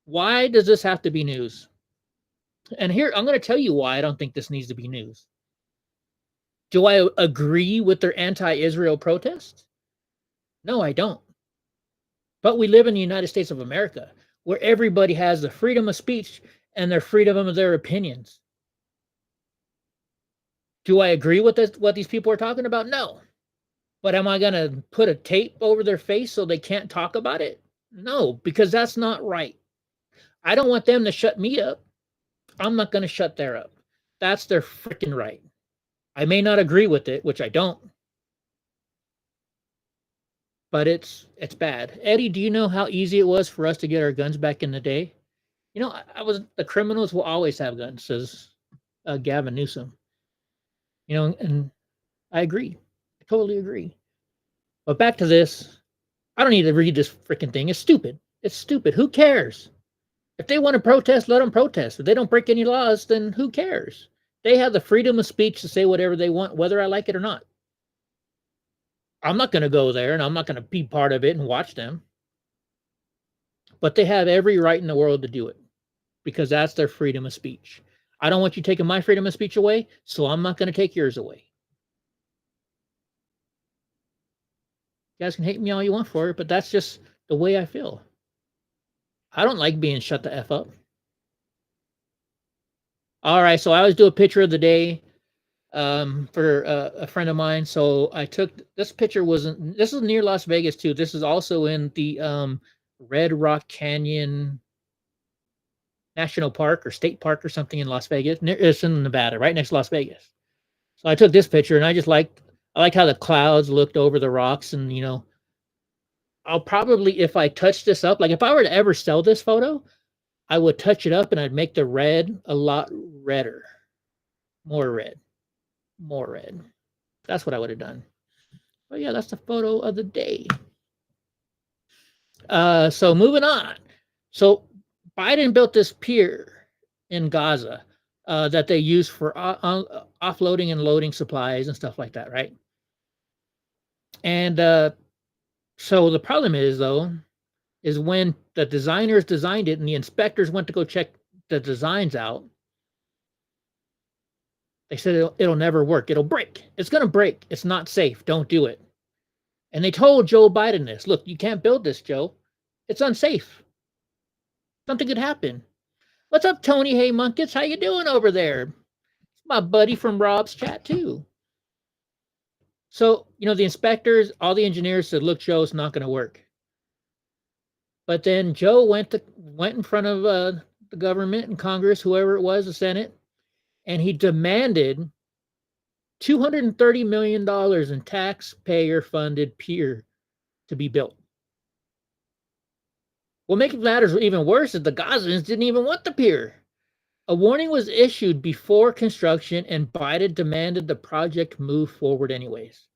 Why does this have to be news? And here, I'm going to tell you why I don't think this needs to be news. Do I agree with their anti-Israel protests? No, I don't. But we live in the United States of America, where everybody has the freedom of speech and their freedom of their opinions. Do I agree with what these people are talking about? No. But am I going to put a tape over their face so they can't talk about it? No, because that's not right. I don't want them to shut me up. I'm not going to shut their up. That's their freaking right. I may not agree with it, which I don't. But it's bad. Eddie, do you know how easy it was for us to get our guns back in the day? The criminals will always have guns, says Gavin Newsom. And I agree. I totally agree. But back to this. I don't need to read this freaking thing. It's stupid. It's stupid. Who cares? If they want to protest, let them protest. If they don't break any laws, then who cares? They have the freedom of speech to say whatever they want, whether I like it or not. I'm not going to go there, and I'm not going to be part of it and watch them. But they have every right in the world to do it, because that's their freedom of speech. I don't want you taking my freedom of speech away, so I'm not going to take yours away. You guys can hate me all you want for it, but that's just the way I feel. I don't like being shut the F up. All right, so I always do a picture of the day for a friend of mine. So I took this picture. This is near Las Vegas too. This is also in the Red Rock Canyon National Park or State Park or something in Las Vegas. It's in Nevada, right next to Las Vegas. So I took this picture, and I liked how the clouds looked over the rocks, and I'll probably, if I touch this up, like if I were to ever sell this photo, I would touch it up and I'd make the red a lot redder. More red. That's what I would have done. But yeah, that's the photo of the day. So moving on. So Biden built this pier in Gaza that they use for offloading and loading supplies and stuff like that, right? And so the problem is when the designers designed it and the inspectors went to go check the designs out, they said it'll never work. It'll break. It's going to break. It's not safe. Don't do it. And they told Joe Biden this. Look, you can't build this, Joe. It's unsafe. Something could happen. What's up, Tony? Hey, Munkets. How you doing over there? It's my buddy from Rob's chat, too. So, the inspectors, all the engineers said, look, Joe, it's not going to work. But then Joe went in front of the government and Congress, whoever it was, the Senate, and he demanded $230 million in taxpayer-funded pier to be built. What makes matters even worse is the Gazans didn't even want the pier. A warning was issued before construction, and Biden demanded the project move forward anyways.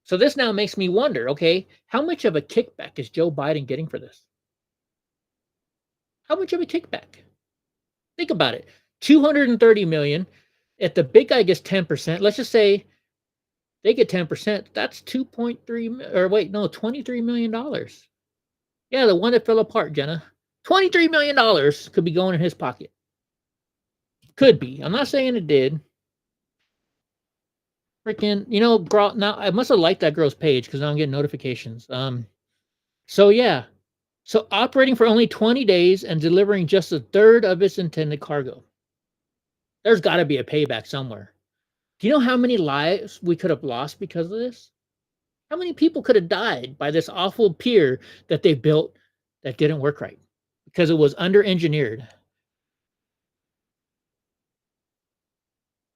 So this now makes me wonder, okay, how much of a kickback is Joe Biden getting for this? How much of a kickback? Think about it. 230 million. If the big guy gets 10%, let's just say they get 10%, that's 23 million dollars. Yeah, the one that fell apart, Jenna. $23 million could be going in his pocket. Could be. I'm not saying it did. Freaking, now I must have liked that girl's page because now I'm getting notifications. So yeah. So operating for only 20 days and delivering just a third of its intended cargo. There's got to be a payback somewhere. Do you know how many lives we could have lost because of this? How many people could have died by this awful pier that they built that didn't work right because it was under-engineered?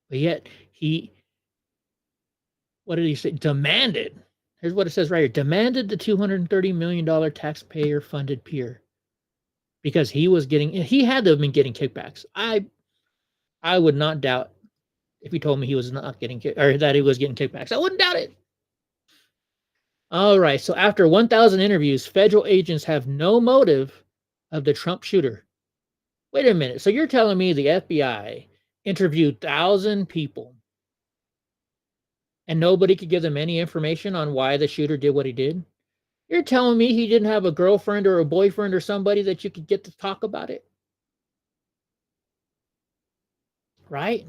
But yet what did he say? Demanded. Here's what it says right here. Demanded the $230 million taxpayer-funded pier because he had to have been getting kickbacks. I would not doubt if he told me he was not getting or that he was getting kickbacks. I wouldn't doubt it. All right. So after 1,000 interviews, federal agents have no motive of the Trump shooter. Wait a minute. So you're telling me the FBI interviewed 1,000 people and nobody could give them any information on why the shooter did what he did? You're telling me he didn't have a girlfriend or a boyfriend or somebody that you could get to talk about it? Right?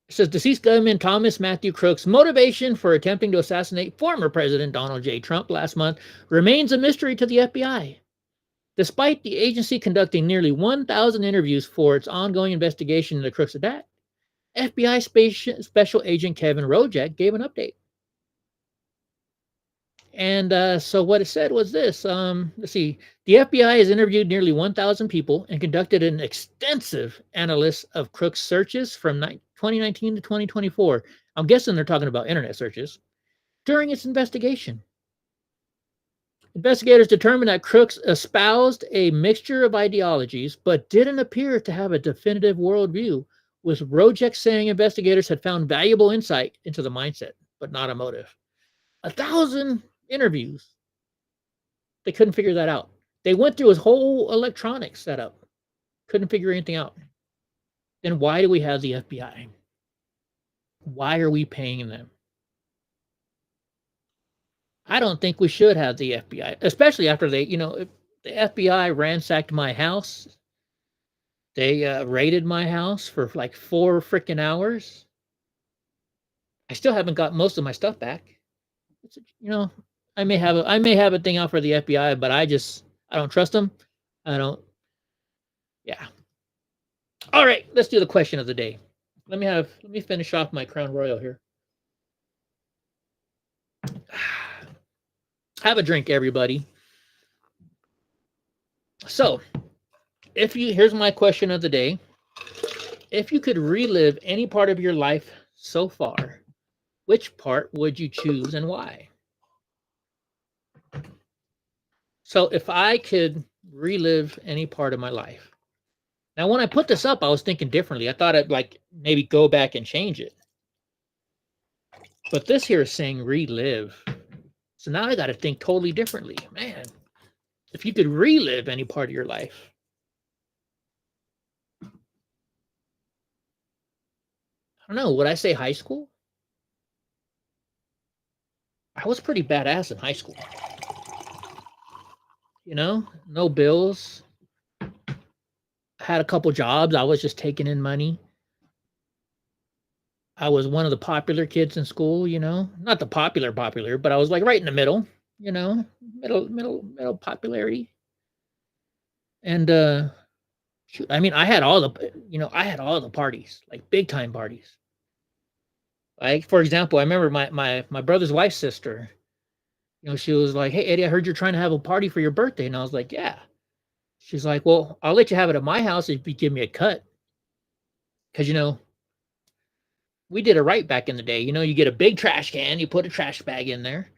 It says deceased gunman Thomas Matthew Crook's motivation for attempting to assassinate former President Donald J. Trump last month remains a mystery to the FBI. Despite the agency conducting nearly 1,000 interviews for its ongoing investigation into Crook's attack, FBI Special Agent Kevin Rojek gave an update. And so what it said was this. Let's see. The FBI has interviewed nearly 1,000 people and conducted an extensive analysis of Crook's searches from 2019 to 2024. I'm guessing they're talking about internet searches. During its investigation, investigators determined that Crooks espoused a mixture of ideologies, but didn't appear to have a definitive worldview, with Rojek saying investigators had found valuable insight into the mindset, but not a motive. 1,000 interviews. They couldn't figure that out. They went through his whole electronic setup. Couldn't figure anything out. Then why do we have the FBI? Why are we paying them? I don't think we should have the FBI, especially after if the FBI ransacked my house. They raided my house for like 4 freaking hours. I still haven't got most of my stuff back. It's, I may have a thing out for the FBI, but I don't trust them. Yeah. All right, let's do the question of the day. Let me finish off my Crown Royal here. Have a drink, everybody. So, here's my question of the day. If you could relive any part of your life so far, which part would you choose and why? So if I could relive any part of my life. Now, when I put this up, I was thinking differently. I thought I'd maybe go back and change it. But this here is saying relive. So now I got to think totally differently. Man, if you could relive any part of your life. I don't know. Would I say high school? I was pretty badass in high school. No bills. I had a couple jobs. I was just taking in money. I was one of the popular kids in school, not the popular, but I was like right in the middle, middle popularity. And shoot, I mean, I had all the parties, like big time parties. Like, for example, I remember my brother's wife's sister, she was like, "Hey, Eddie, I heard you're trying to have a party for your birthday." And I was like, "Yeah." She's like, "Well, I'll let you have it at my house if you give me a cut." because we did it right back in the day. You get a big trash can, you put a trash bag in there,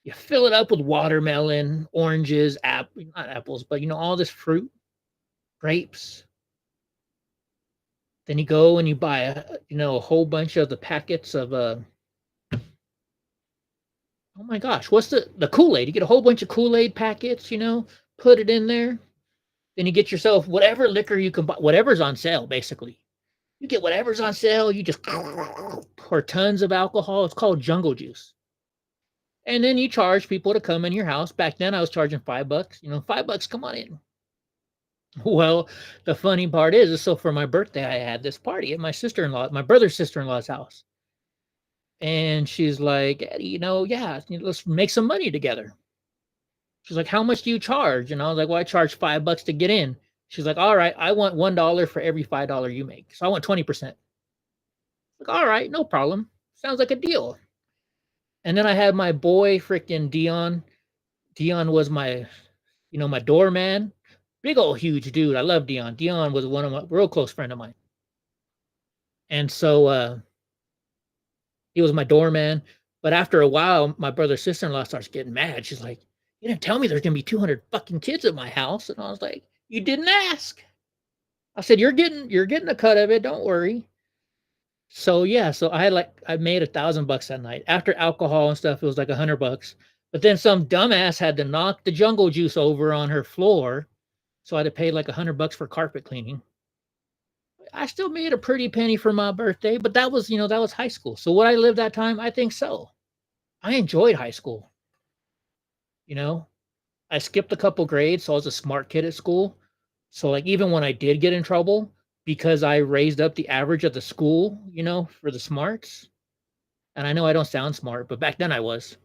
you fill it up with watermelon, oranges, not apples, but all this fruit, grapes. Then you go and you buy a whole bunch of the packets of oh my gosh, what's the Kool-Aid? You get a whole bunch of Kool-Aid packets, put it in there. Then you get yourself whatever liquor you can buy, whatever's on sale, basically. You get whatever's on sale, you just pour tons of alcohol. It's called jungle juice. And then you charge people to come in your house. Back then I was charging $5. $5, come on in. Well, the funny part is so for my birthday, I had this party at my brother's sister-in-law's house. And she's like, Eddie, yeah, let's make some money together. She's like, how much do you charge? And I was like, well, I charge $5 to get in. She's like, all right, I want $1 for every $5 you make. So I want 20%. Like, all right, no problem. Sounds like a deal. And then I had my boy, freaking Dion. Dion was my doorman. Big old huge dude. I love Dion. Dion was one of my real close friend of mine. And so he was my doorman. But after a while, my brother's sister-in-law starts getting mad. She's like, you didn't tell me there's going to be 200 fucking kids at my house. And I was like, you didn't ask. I said, you're getting a cut of it. Don't worry. So yeah, so I made $1,000 that night. After alcohol and stuff, it was like $100. But then some dumbass had to knock the jungle juice over on her floor. So I had to pay like $100 for carpet cleaning. I still made a pretty penny for my birthday, but that was high school. So would I live that time? I think so. I enjoyed high school. I skipped a couple grades, so I was a smart kid at school. So like even when I did get in trouble, because I raised up the average of the school, for the smarts. And I know I don't sound smart, but back then I was.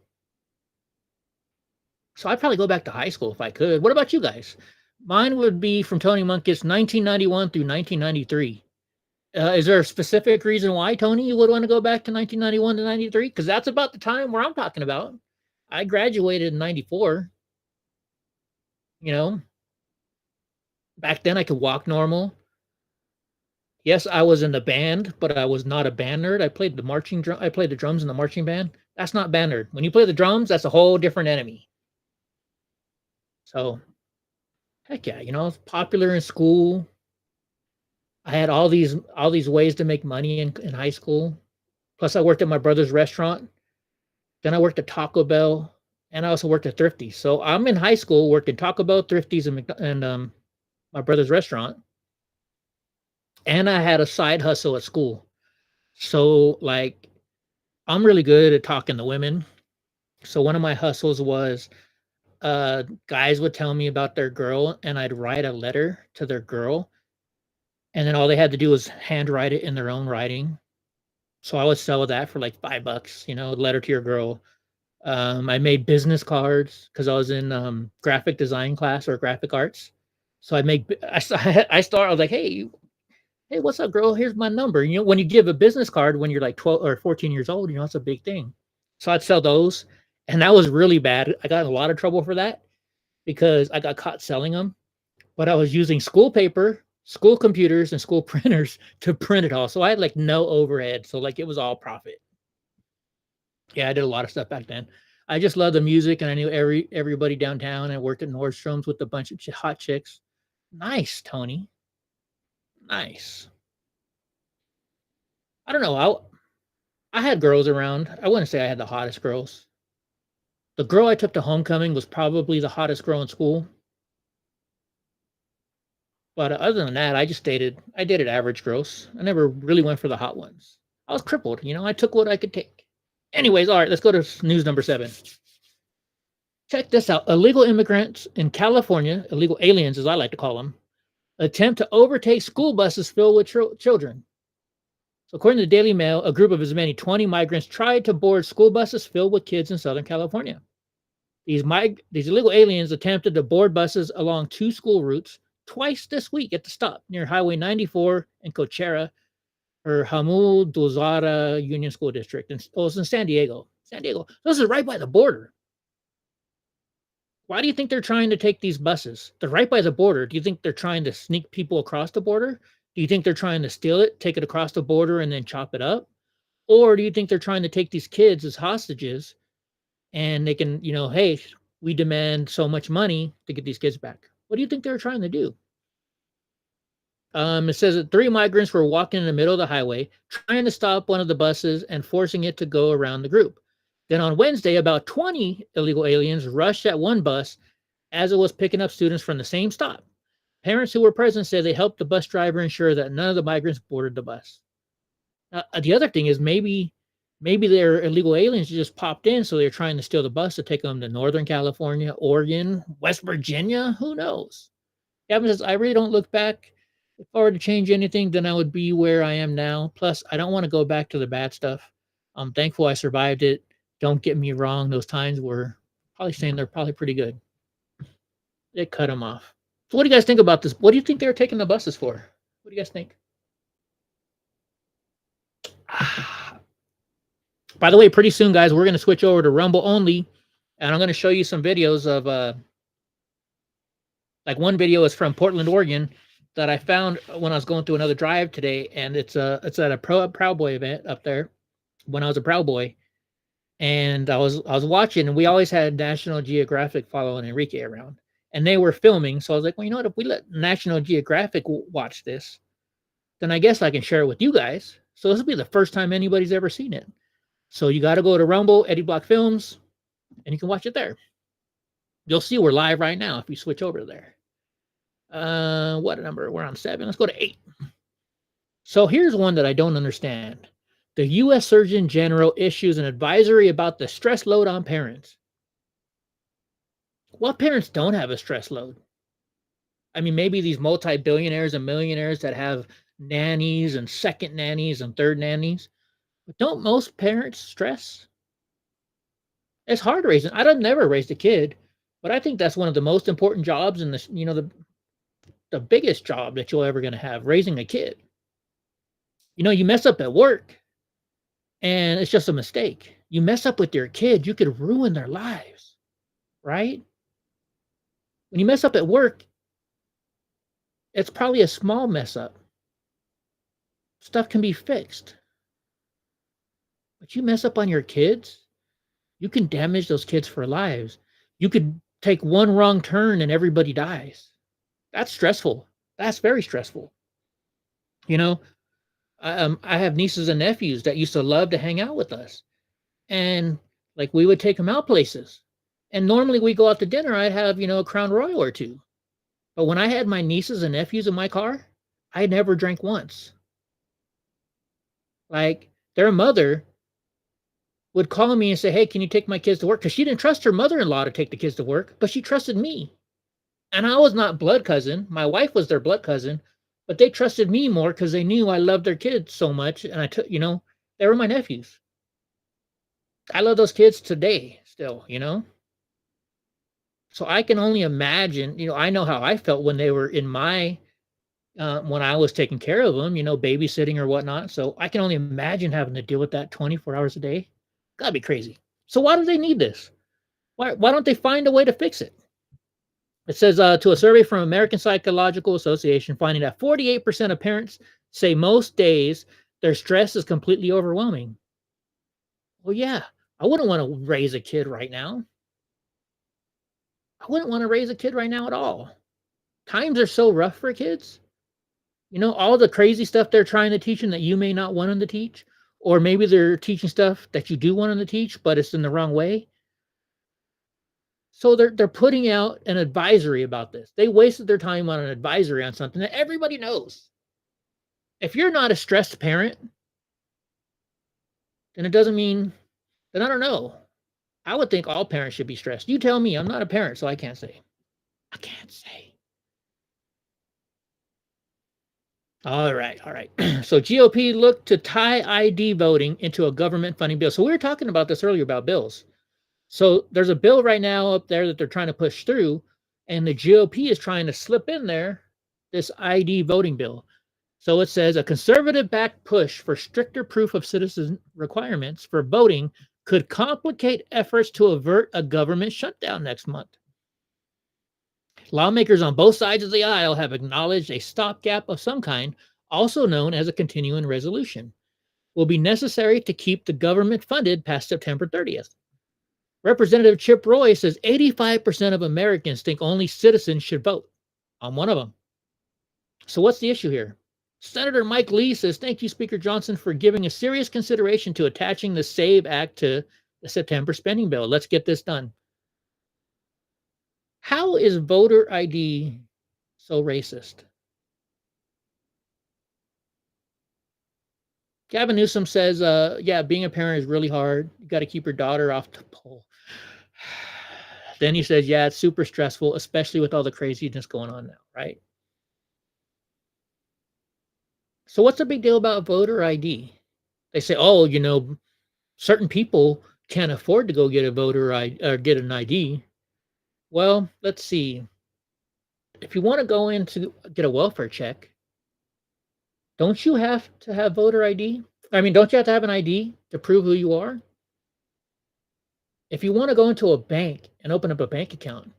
So I'd probably go back to high school if I could. What about you guys? Mine would be from Tony Munkus, 1991 through 1993. Is there a specific reason why, Tony, you would want to go back to 1991 to 93? Because that's about the time where I'm talking about. I graduated in 94. Back then I could walk normal. Yes, I was in the band, but I was not a band nerd. I played the drums in the marching band. That's not band nerd. When you play the drums, that's a whole different enemy. So, heck yeah, I was popular in school. I had all these ways to make money in high school. Plus, I worked at my brother's restaurant. Then I worked at Taco Bell, and I also worked at Thrifty's. So I'm in high school working Taco Bell, Thrifty's, and my brother's restaurant. And I had a side hustle at school. So like, I'm really good at talking to women. So one of my hustles was guys would tell me about their girl, and I'd write a letter to their girl. And then all they had to do was handwrite it in their own writing. So I would sell that for like $5, letter to your girl. I made business cards because I was in graphic design class or graphic arts. So I was like, hey, what's up, girl? Here's my number. When you give a business card when you're like 12 or 14 years old, it's a big thing. So I'd sell those. And that was really bad. I got in a lot of trouble for that because I got caught selling them. But I was using school paper, school computers, and school printers to print it all. So I had like no overhead. So like it was all profit. Yeah, I did a lot of stuff back then. I just loved the music, and I knew everybody downtown. I worked at Nordstrom's with a bunch of hot chicks. Nice, Tony. Nice. I don't know. I had girls around. I wouldn't say I had the hottest girls. The girl I took to homecoming was probably the hottest girl in school. But other than that, I dated average girls. I never really went for the hot ones. I was crippled, I took what I could take. Anyways, all right, let's go to news number 7. Check this out. Illegal immigrants in California, illegal aliens as I like to call them, attempt to overtake school buses filled with children. So according to the Daily Mail, a group of as many 20 migrants tried to board school buses filled with kids in Southern California. These illegal aliens attempted to board buses along 2 school routes twice this week at the stop near Highway 94 and Coachella, or Jamul Dulzara Union School District. And it was in San Diego. This is right by the border. Why do you think they're trying to take these buses? They're right by the border. Do you think they're trying to sneak people across the border? Do you think they're trying to steal it, take it across the border, and then chop it up? Or do you think they're trying to take these kids as hostages and they can, hey, we demand so much money to get these kids back? What do you think they were trying to do? It says that 3 migrants were walking in the middle of the highway, trying to stop one of the buses and forcing it to go around the group. Then on Wednesday, about 20 illegal aliens rushed at one bus as it was picking up students from the same stop. Parents who were present said they helped the bus driver ensure that none of the migrants boarded the bus. The other thing is maybe they're illegal aliens who just popped in, so they're trying to steal the bus to take them to Northern California, Oregon, West Virginia. Who knows? Gavin says, I really don't look back. If I were to change anything, then I would be where I am now. Plus, I don't want to go back to the bad stuff. I'm thankful I survived it. Don't get me wrong. Those times were probably saying they're probably pretty good. They cut them off. So what do you guys think about this? What do you think they were taking the buses for? What do you guys think? By the way, pretty soon, guys, we're going to switch over to Rumble only. And I'm going to show you some videos of, like one video is from Portland, Oregon, that I found when I was going through another drive today, and it's at a Proud Boy event up there when I was a Proud Boy, and I was watching, and we always had National Geographic following Enrique around, and they were filming, so I was like, well, you know what? If we let National Geographic watch this, then I guess I can share it with you guys. So this will be the first time anybody's ever seen it. So you got to go to Rumble, Eddie Block Films, and you can watch it there. You'll see we're live right now if you switch over there. What number? We're on 7. Let's go to 8. So here's one that I don't understand. The U.S. Surgeon General issues an advisory about the stress load on parents. What parents don't have a stress load? I mean, maybe these multi-billionaires and millionaires that have nannies and second nannies and third nannies. But don't most parents stress? It's hard raising. I've never raised a kid, but I think that's one of the most important jobs in this, the biggest job that you're ever going to have, raising a kid. You mess up at work and it's just a mistake. You mess up with your kid, you could ruin their lives, right? When you mess up at work, it's probably a small mess up. Stuff can be fixed. But you mess up on your kids, you can damage those kids for lives. You could take one wrong turn and everybody dies. That's stressful. That's very stressful. I have nieces and nephews that used to love to hang out with us. And like we would take them out places. And normally we go out to dinner, I'd have, a Crown Royal or two. But when I had my nieces and nephews in my car, I never drank once. Like their mother would call me and say, hey, can you take my kids to work? Because she didn't trust her mother-in-law to take the kids to work, but she trusted me. And I was not blood cousin. My wife was their blood cousin, but they trusted me more because they knew I loved their kids so much. And I took, they were my nephews. I love those kids today still, So I can only imagine, I know how I felt when they were in my, when I was taking care of them, babysitting or whatnot. So I can only imagine having to deal with that 24 hours a day. Gotta be crazy. So why do they need this? Why don't they find a way to fix it? It says to a survey from American Psychological Association, finding that 48% of parents say most days their stress is completely overwhelming. Well, yeah, I wouldn't want to raise a kid right now. I wouldn't want to raise a kid right now at all. Times are so rough for kids. All the crazy stuff they're trying to teach them that you may not want them to teach, or maybe they're teaching stuff that you do want them to teach, but it's in the wrong way. So they're putting out an advisory about this. They wasted their time on an advisory on something that everybody knows. If you're not a stressed parent, then it doesn't mean, then I don't know. I would think all parents should be stressed. You tell me. I'm not a parent, so I can't say. All right. So GOP looked to tie ID voting into a government funding bill. So we were talking about this earlier about bills. So there's a bill right now up there that they're trying to push through, and the GOP is trying to slip in there this ID voting bill. So it says a conservative-backed push for stricter proof of citizen requirements for voting could complicate efforts to avert a government shutdown next month. Lawmakers on both sides of the aisle have acknowledged a stopgap of some kind also known as a continuing resolution, will be necessary to keep the government funded past September 30th. Representative Chip Roy says 85% of Americans think only citizens should vote. I'm one of them. So what's the issue here? Senator Mike Lee says, thank you, Speaker Johnson, for giving a serious consideration to attaching the SAVE Act to the September spending bill. Let's get this done. How is voter ID so racist? Gavin Newsom says, yeah, being a parent is really hard. You got to keep your daughter off the pole. Then he says, yeah, it's super stressful, especially with all the craziness going on now, right? So what's the big deal about voter ID? They say, oh, you know, certain people can't afford to go get a voter ID or get an ID. Well, let's see. If you want to go in to get a welfare check, don't you have to have voter ID? I mean, don't you have to have an ID to prove who you are? If you want to go into a bank and open up a bank account,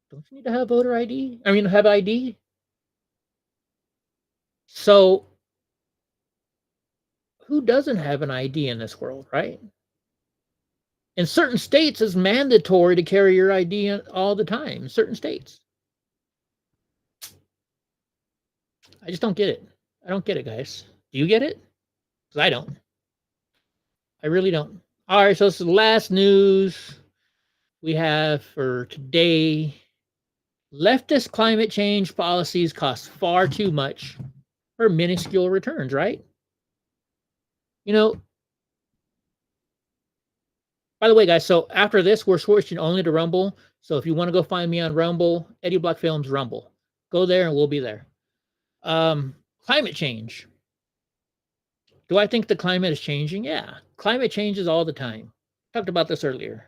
don't you need to have voter ID? I mean, have ID? So, who doesn't have an ID in this world, right? In certain states, it's mandatory to carry your ID all the time. In certain states. I just don't get it. I don't get it, guys. Do you get it? Because I don't. I really don't. All right, so this is the last news we have for today. Leftist climate change policies cost far too much for minuscule returns, right? You know, by the way, guys, so after this, we're switching only to Rumble. So if you want to go find me on Rumble, Eddie Block Films Rumble, go there and we'll be there. Climate change. Do I think the climate is changing? Yeah. Climate changes all the time. Talked about this earlier.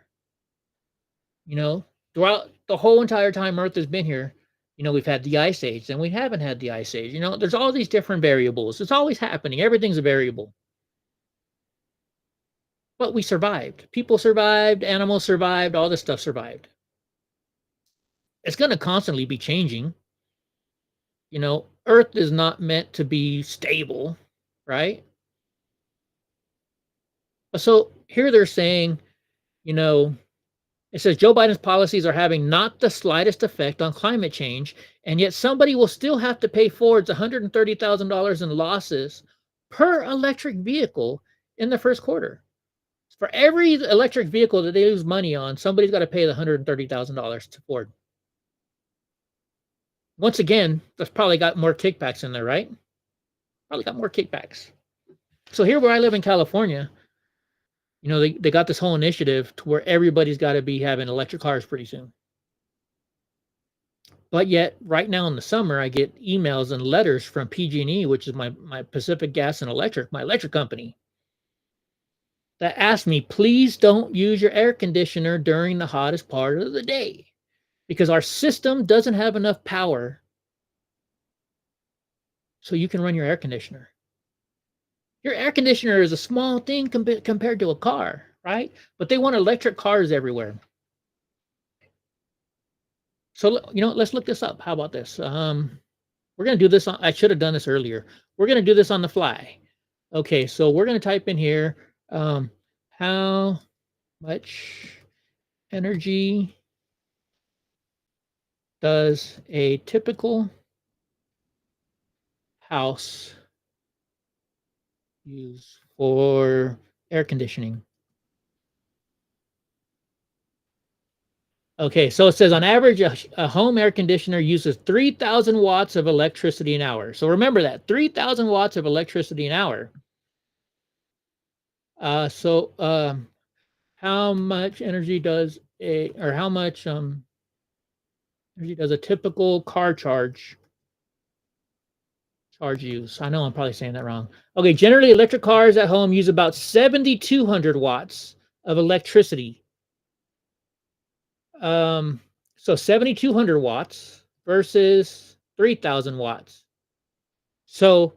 You know, throughout the whole entire time Earth has been here, you know, we've had the ice age, then we haven't had the ice age. You know, there's all these different variables. It's always happening. Everything's a variable. But we survived. People survived, animals survived, all this stuff survived. It's going to constantly be changing. You know, Earth is not meant to be stable, right? So here they're saying, you know, it says Joe Biden's policies are having not the slightest effect on climate change, and yet somebody will still have to pay Ford's $130,000 in losses per electric vehicle in the first quarter. For every electric vehicle that they lose money on, somebody's got to pay the $130,000 to Ford. Once again, that's probably got more kickbacks in there, right? Probably got more kickbacks. So here where I live in California, you know, they got this whole initiative to where everybody's got to be having electric cars pretty soon. But yet, right now in the summer, I get emails and letters from PG&E, which is my Pacific Gas and Electric, my electric company, that ask me, please don't use your air conditioner during the hottest part of the day because our system doesn't have enough power so you can run your air conditioner. Your air conditioner is a small thing compared to a car, right? But they want electric cars everywhere. So, you know, let's look this up. How about this? We're going to do this. I should have done this earlier. We're going to do this on the fly. Okay, so we're going to type in here, how much energy does a typical house use for air conditioning? Okay, so it says on average, a home air conditioner uses 3,000 watts of electricity an hour. So remember that, 3,000 watts of electricity an hour. How much energy does how much energy does a typical car charge use? I know I'm probably saying that wrong. Okay, generally electric cars at home use about 7,200 watts of electricity. So 7,200 watts versus 3,000 watts. So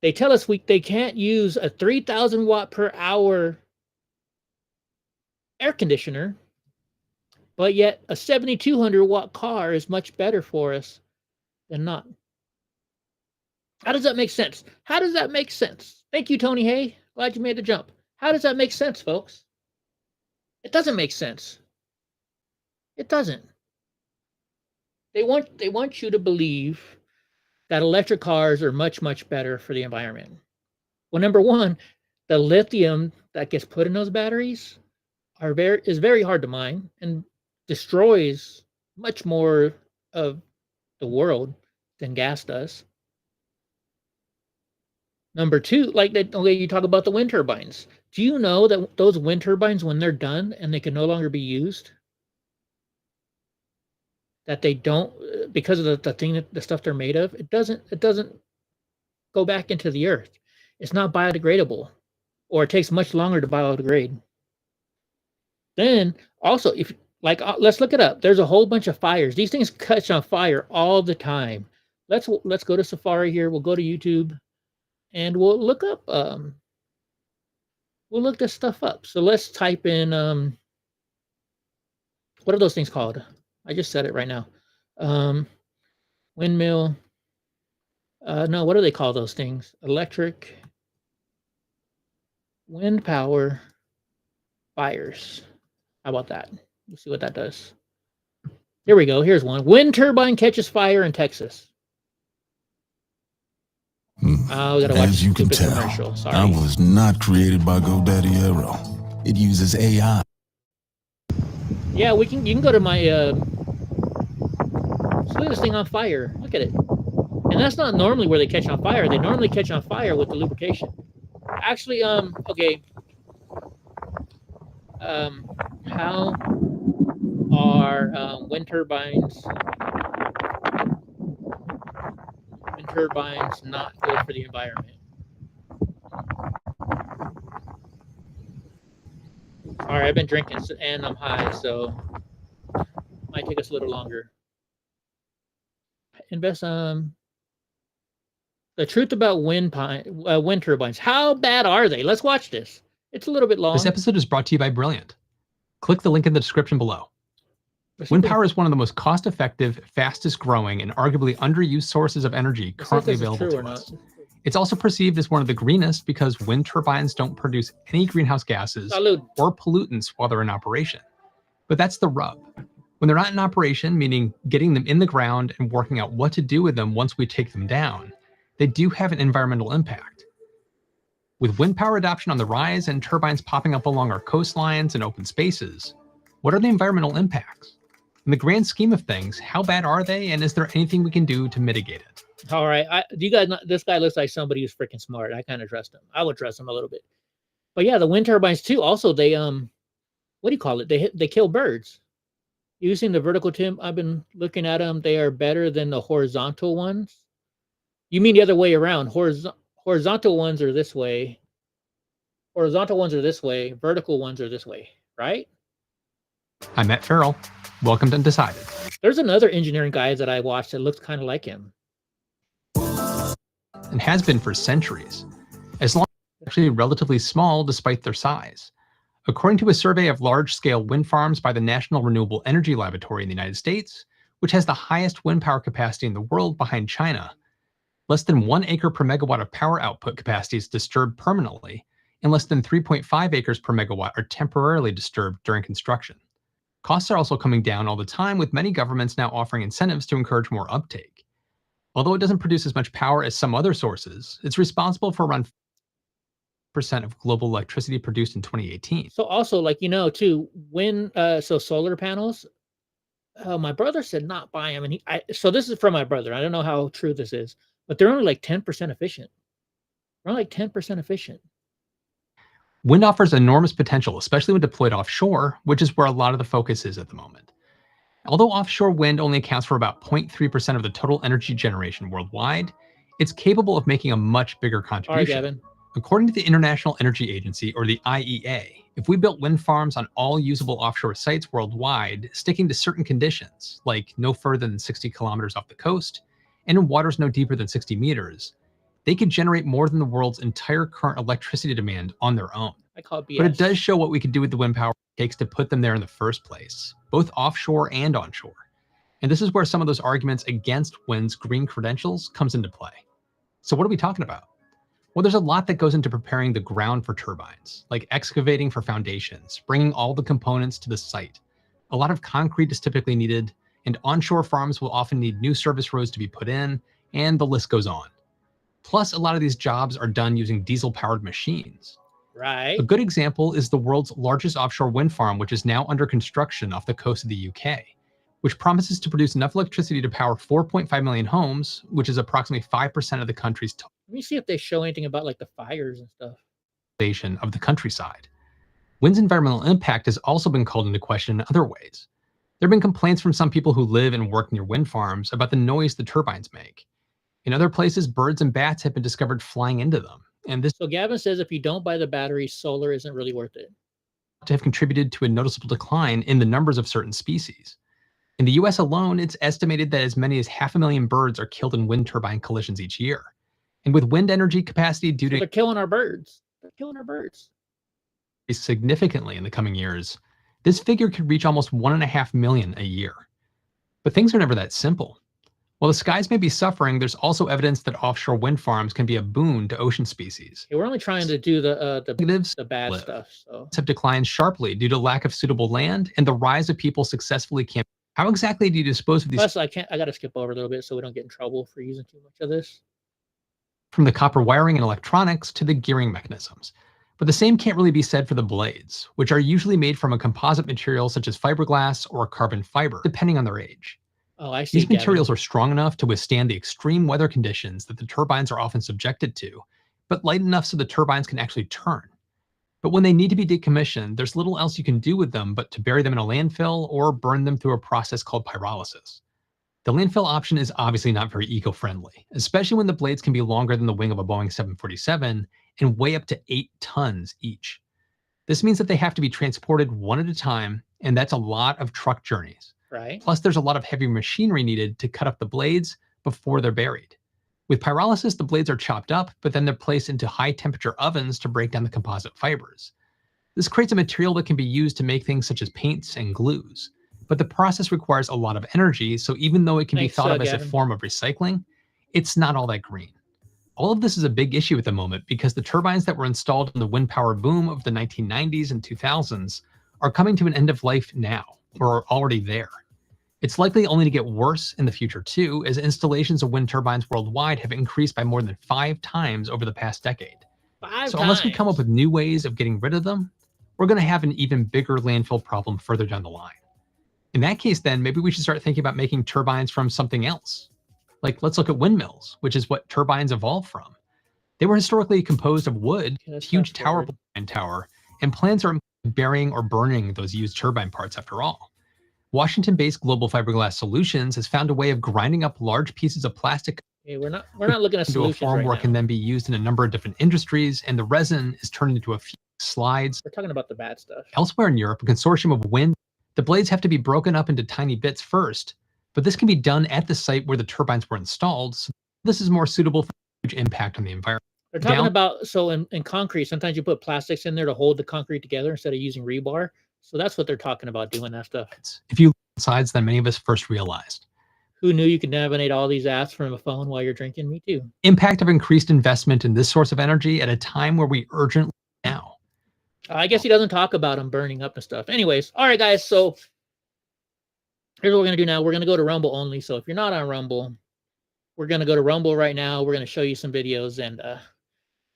they tell us they can't use a 3,000 watt per hour air conditioner, but yet a 7,200 watt car is much better for us than not. How does that make sense? How does that make sense? Thank you, Tony Hay. Glad you made the jump. How does that make sense, folks? It doesn't make sense. It doesn't. They want you to believe that electric cars are much, much better for the environment. Well, number one, the lithium that gets put in those batteries is very hard to mine and destroys much more of the world than gas does. Number two, like that, okay, you talk about the wind turbines. Do you know that those wind turbines, when they're done and they can no longer be used, that they don't, because of the stuff they're made of, it doesn't go back into the earth. It's not biodegradable, or it takes much longer to biodegrade. Then also, if like, let's look it up. There's a whole bunch of fires. These things catch on fire all the time. Let's go to Safari here. We'll go to YouTube, and we'll look up. We'll look this stuff up. So let's type in what are those things called? I just said it right now. Windmill. No, what do they call those things? Electric, wind power, fires. How about that? Let's see what that does. Here we go. Here's one. Wind turbine catches fire in Texas. We gotta watch As you can stupid tell, commercial. Sorry. I was not created by GoDaddy Arrow. It uses AI. Yeah, you can go to my let's leave this thing on fire. Look at it. And that's not normally where they catch on fire. They normally catch on fire with the lubrication. Actually, okay. How are wind turbines not good for the environment? All right, I've been drinking and I'm high, so might take us a little longer. Invest the truth about wind turbines. How bad are they? Let's watch this. It's a little bit long. This episode is brought to you by Brilliant. Click the link in the description below. Wind power is one of the most cost-effective, fastest-growing, and arguably underused sources of energy currently available to us. It's also perceived as one of the greenest because wind turbines don't produce any greenhouse gases or pollutants while they're in operation. But that's the rub. When they're not in operation, meaning getting them in the ground and working out what to do with them once we take them down, they do have an environmental impact. With wind power adoption on the rise and turbines popping up along our coastlines and open spaces, what are the environmental impacts? In the grand scheme of things, how bad are they, and is there anything we can do to mitigate it? All right, do you guys know, this guy looks like somebody who's freaking smart. I kind of trust him. I would trust him a little bit. But yeah, the wind turbines too. Also, they what do you call it? They kill birds. Using the vertical timber, I've been looking at them. They are better than the horizontal ones. You mean the other way around? Horizontal ones are this way. Horizontal ones are this way. Vertical ones are this way, right? I'm Matt Farrell. Welcome to Undecided. There's another engineering guy that I watched that looks kind of like him. And has been for centuries, as long as they're actually relatively small despite their size. According to a survey of large-scale wind farms by the National Renewable Energy Laboratory in the United States, which has the highest wind power capacity in the world behind China, less than 1 acre per megawatt of power output capacity is disturbed permanently, and less than 3.5 acres per megawatt are temporarily disturbed during construction. Costs are also coming down all the time, with many governments now offering incentives to encourage more uptake. Although it doesn't produce as much power as some other sources, it's responsible for around 5% of global electricity produced in 2018. So also, like, too, when so solar panels, my brother said not buy them, and so this is from my brother. I don't know how true this is, but they're only like 10% efficient. They're only like 10% efficient. Wind offers enormous potential, especially when deployed offshore, which is where a lot of the focus is at the moment. Although offshore wind only accounts for about 0.3% of the total energy generation worldwide, it's capable of making a much bigger contribution. All right, Gavin. According to the International Energy Agency, or the IEA, if we built wind farms on all usable offshore sites worldwide, sticking to certain conditions, like no further than 60 kilometers off the coast, and in waters no deeper than 60 meters, they could generate more than the world's entire current electricity demand on their own. I call it BS. But it does show what we could do with the wind power it takes to put them there in the first place, both offshore and onshore. And this is where some of those arguments against wind's green credentials comes into play. So what are we talking about? Well, there's a lot that goes into preparing the ground for turbines, like excavating for foundations, bringing all the components to the site. A lot of concrete is typically needed, and onshore farms will often need new service roads to be put in, and the list goes on. Plus, a lot of these jobs are done using diesel-powered machines. Right. A good example is the world's largest offshore wind farm, which is now under construction off the coast of the UK, which promises to produce enough electricity to power 4.5 million homes, which is approximately 5% of the country's total Let me see if they show anything about like the fires and stuff. population of the countryside. Wind's environmental impact has also been called into question in other ways. There have been complaints from some people who live and work near wind farms about the noise the turbines make. In other places, birds and bats have been discovered flying into them, and this So Gavin says if you don't buy the batteries, solar isn't really worth it. to have contributed to a noticeable decline in the numbers of certain species. In the US alone, it's estimated that as many as 500,000 birds are killed in wind turbine collisions each year. And with wind energy capacity due So they're to killing our birds. They're killing our birds. increase significantly in the coming years, this figure could reach almost 1.5 million a year. But things are never that simple. While the skies may be suffering, there's also evidence that offshore wind farms can be a boon to ocean species. Okay, we're only trying to do Negatives the bad live. stuff. So Have declined sharply due to lack of suitable land and the rise of people successfully camping. How exactly do you dispose of these plus, I got to skip over a little bit so we don't get in trouble for using too much of this. from the copper wiring and electronics to the gearing mechanisms? But the same can't really be said for the blades, which are usually made from a composite material such as fiberglass or carbon fiber, depending on their age. Oh, I see. These materials are strong enough to withstand the extreme weather conditions that the turbines are often subjected to, but light enough so the turbines can actually turn. But when they need to be decommissioned, there's little else you can do with them but to bury them in a landfill or burn them through a process called pyrolysis. The landfill option is obviously not very eco-friendly, especially when the blades can be longer than the wing of a Boeing 747 and weigh up to 8 tons each. This means that they have to be transported one at a time, and that's a lot of truck journeys. Right. Plus, there's a lot of heavy machinery needed to cut up the blades before they're buried. With pyrolysis, the blades are chopped up, but then they're placed into high-temperature ovens to break down the composite fibers. This creates a material that can be used to make things such as paints and glues. But the process requires a lot of energy, so even though it can Thanks, be thought of as a Gavin. form of recycling, it's not all that green. All of this is a big issue at the moment because the turbines that were installed in the wind power boom of the 1990s and 2000s are coming to an end of life now, or are already there. It's likely only to get worse in the future too, as installations of wind turbines worldwide have increased by more than 5 times over the past decade. So unless we come up with new ways of getting rid of them, we're going to have an even bigger landfill problem further down the line. In that case, then maybe we should start thinking about making turbines from something else. Like, let's look at windmills, which is what turbines evolved from. They were historically composed of wood, let's huge fast forward. tower, and plans are burying or burning those used turbine parts after all. Washington-based Global Fiberglass Solutions has found a way of grinding up large pieces of plastic Okay, we're not looking at into a solutions form right where now. it can then be used in a number of different industries, and the resin is turned into a few slides. We're talking about the bad stuff. Elsewhere in Europe, a consortium of wind, the blades have to be broken up into tiny bits first, but this can be done at the site where the turbines were installed, so this is more suitable for a huge impact on the environment. They're talking about, so in concrete, sometimes you put plastics in there to hold the concrete together instead of using rebar. So that's what they're talking about, doing that stuff. If you look at sides than many of us first realized. Who knew you could navigate all these apps from a phone while you're drinking? Me too. Impact of increased investment in this source of energy at a time where we urgently now. I guess he doesn't talk about them burning up and stuff. Anyways, all right, guys. So here's what we're going to do now. We're going to go to Rumble only. So if you're not on Rumble, we're going to go to Rumble right now. We're going to show you some videos. And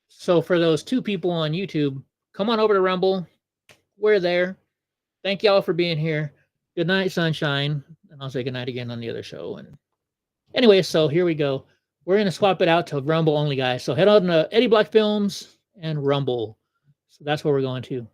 so for those 2 people on YouTube, come on over to Rumble. We're there. Thank y'all for being here. Good night, sunshine. And I'll say good night again on the other show. And anyway, so here we go. We're going to swap it out to Rumble only, guys. So head on to Eddie Black Films and Rumble. So that's where we're going to.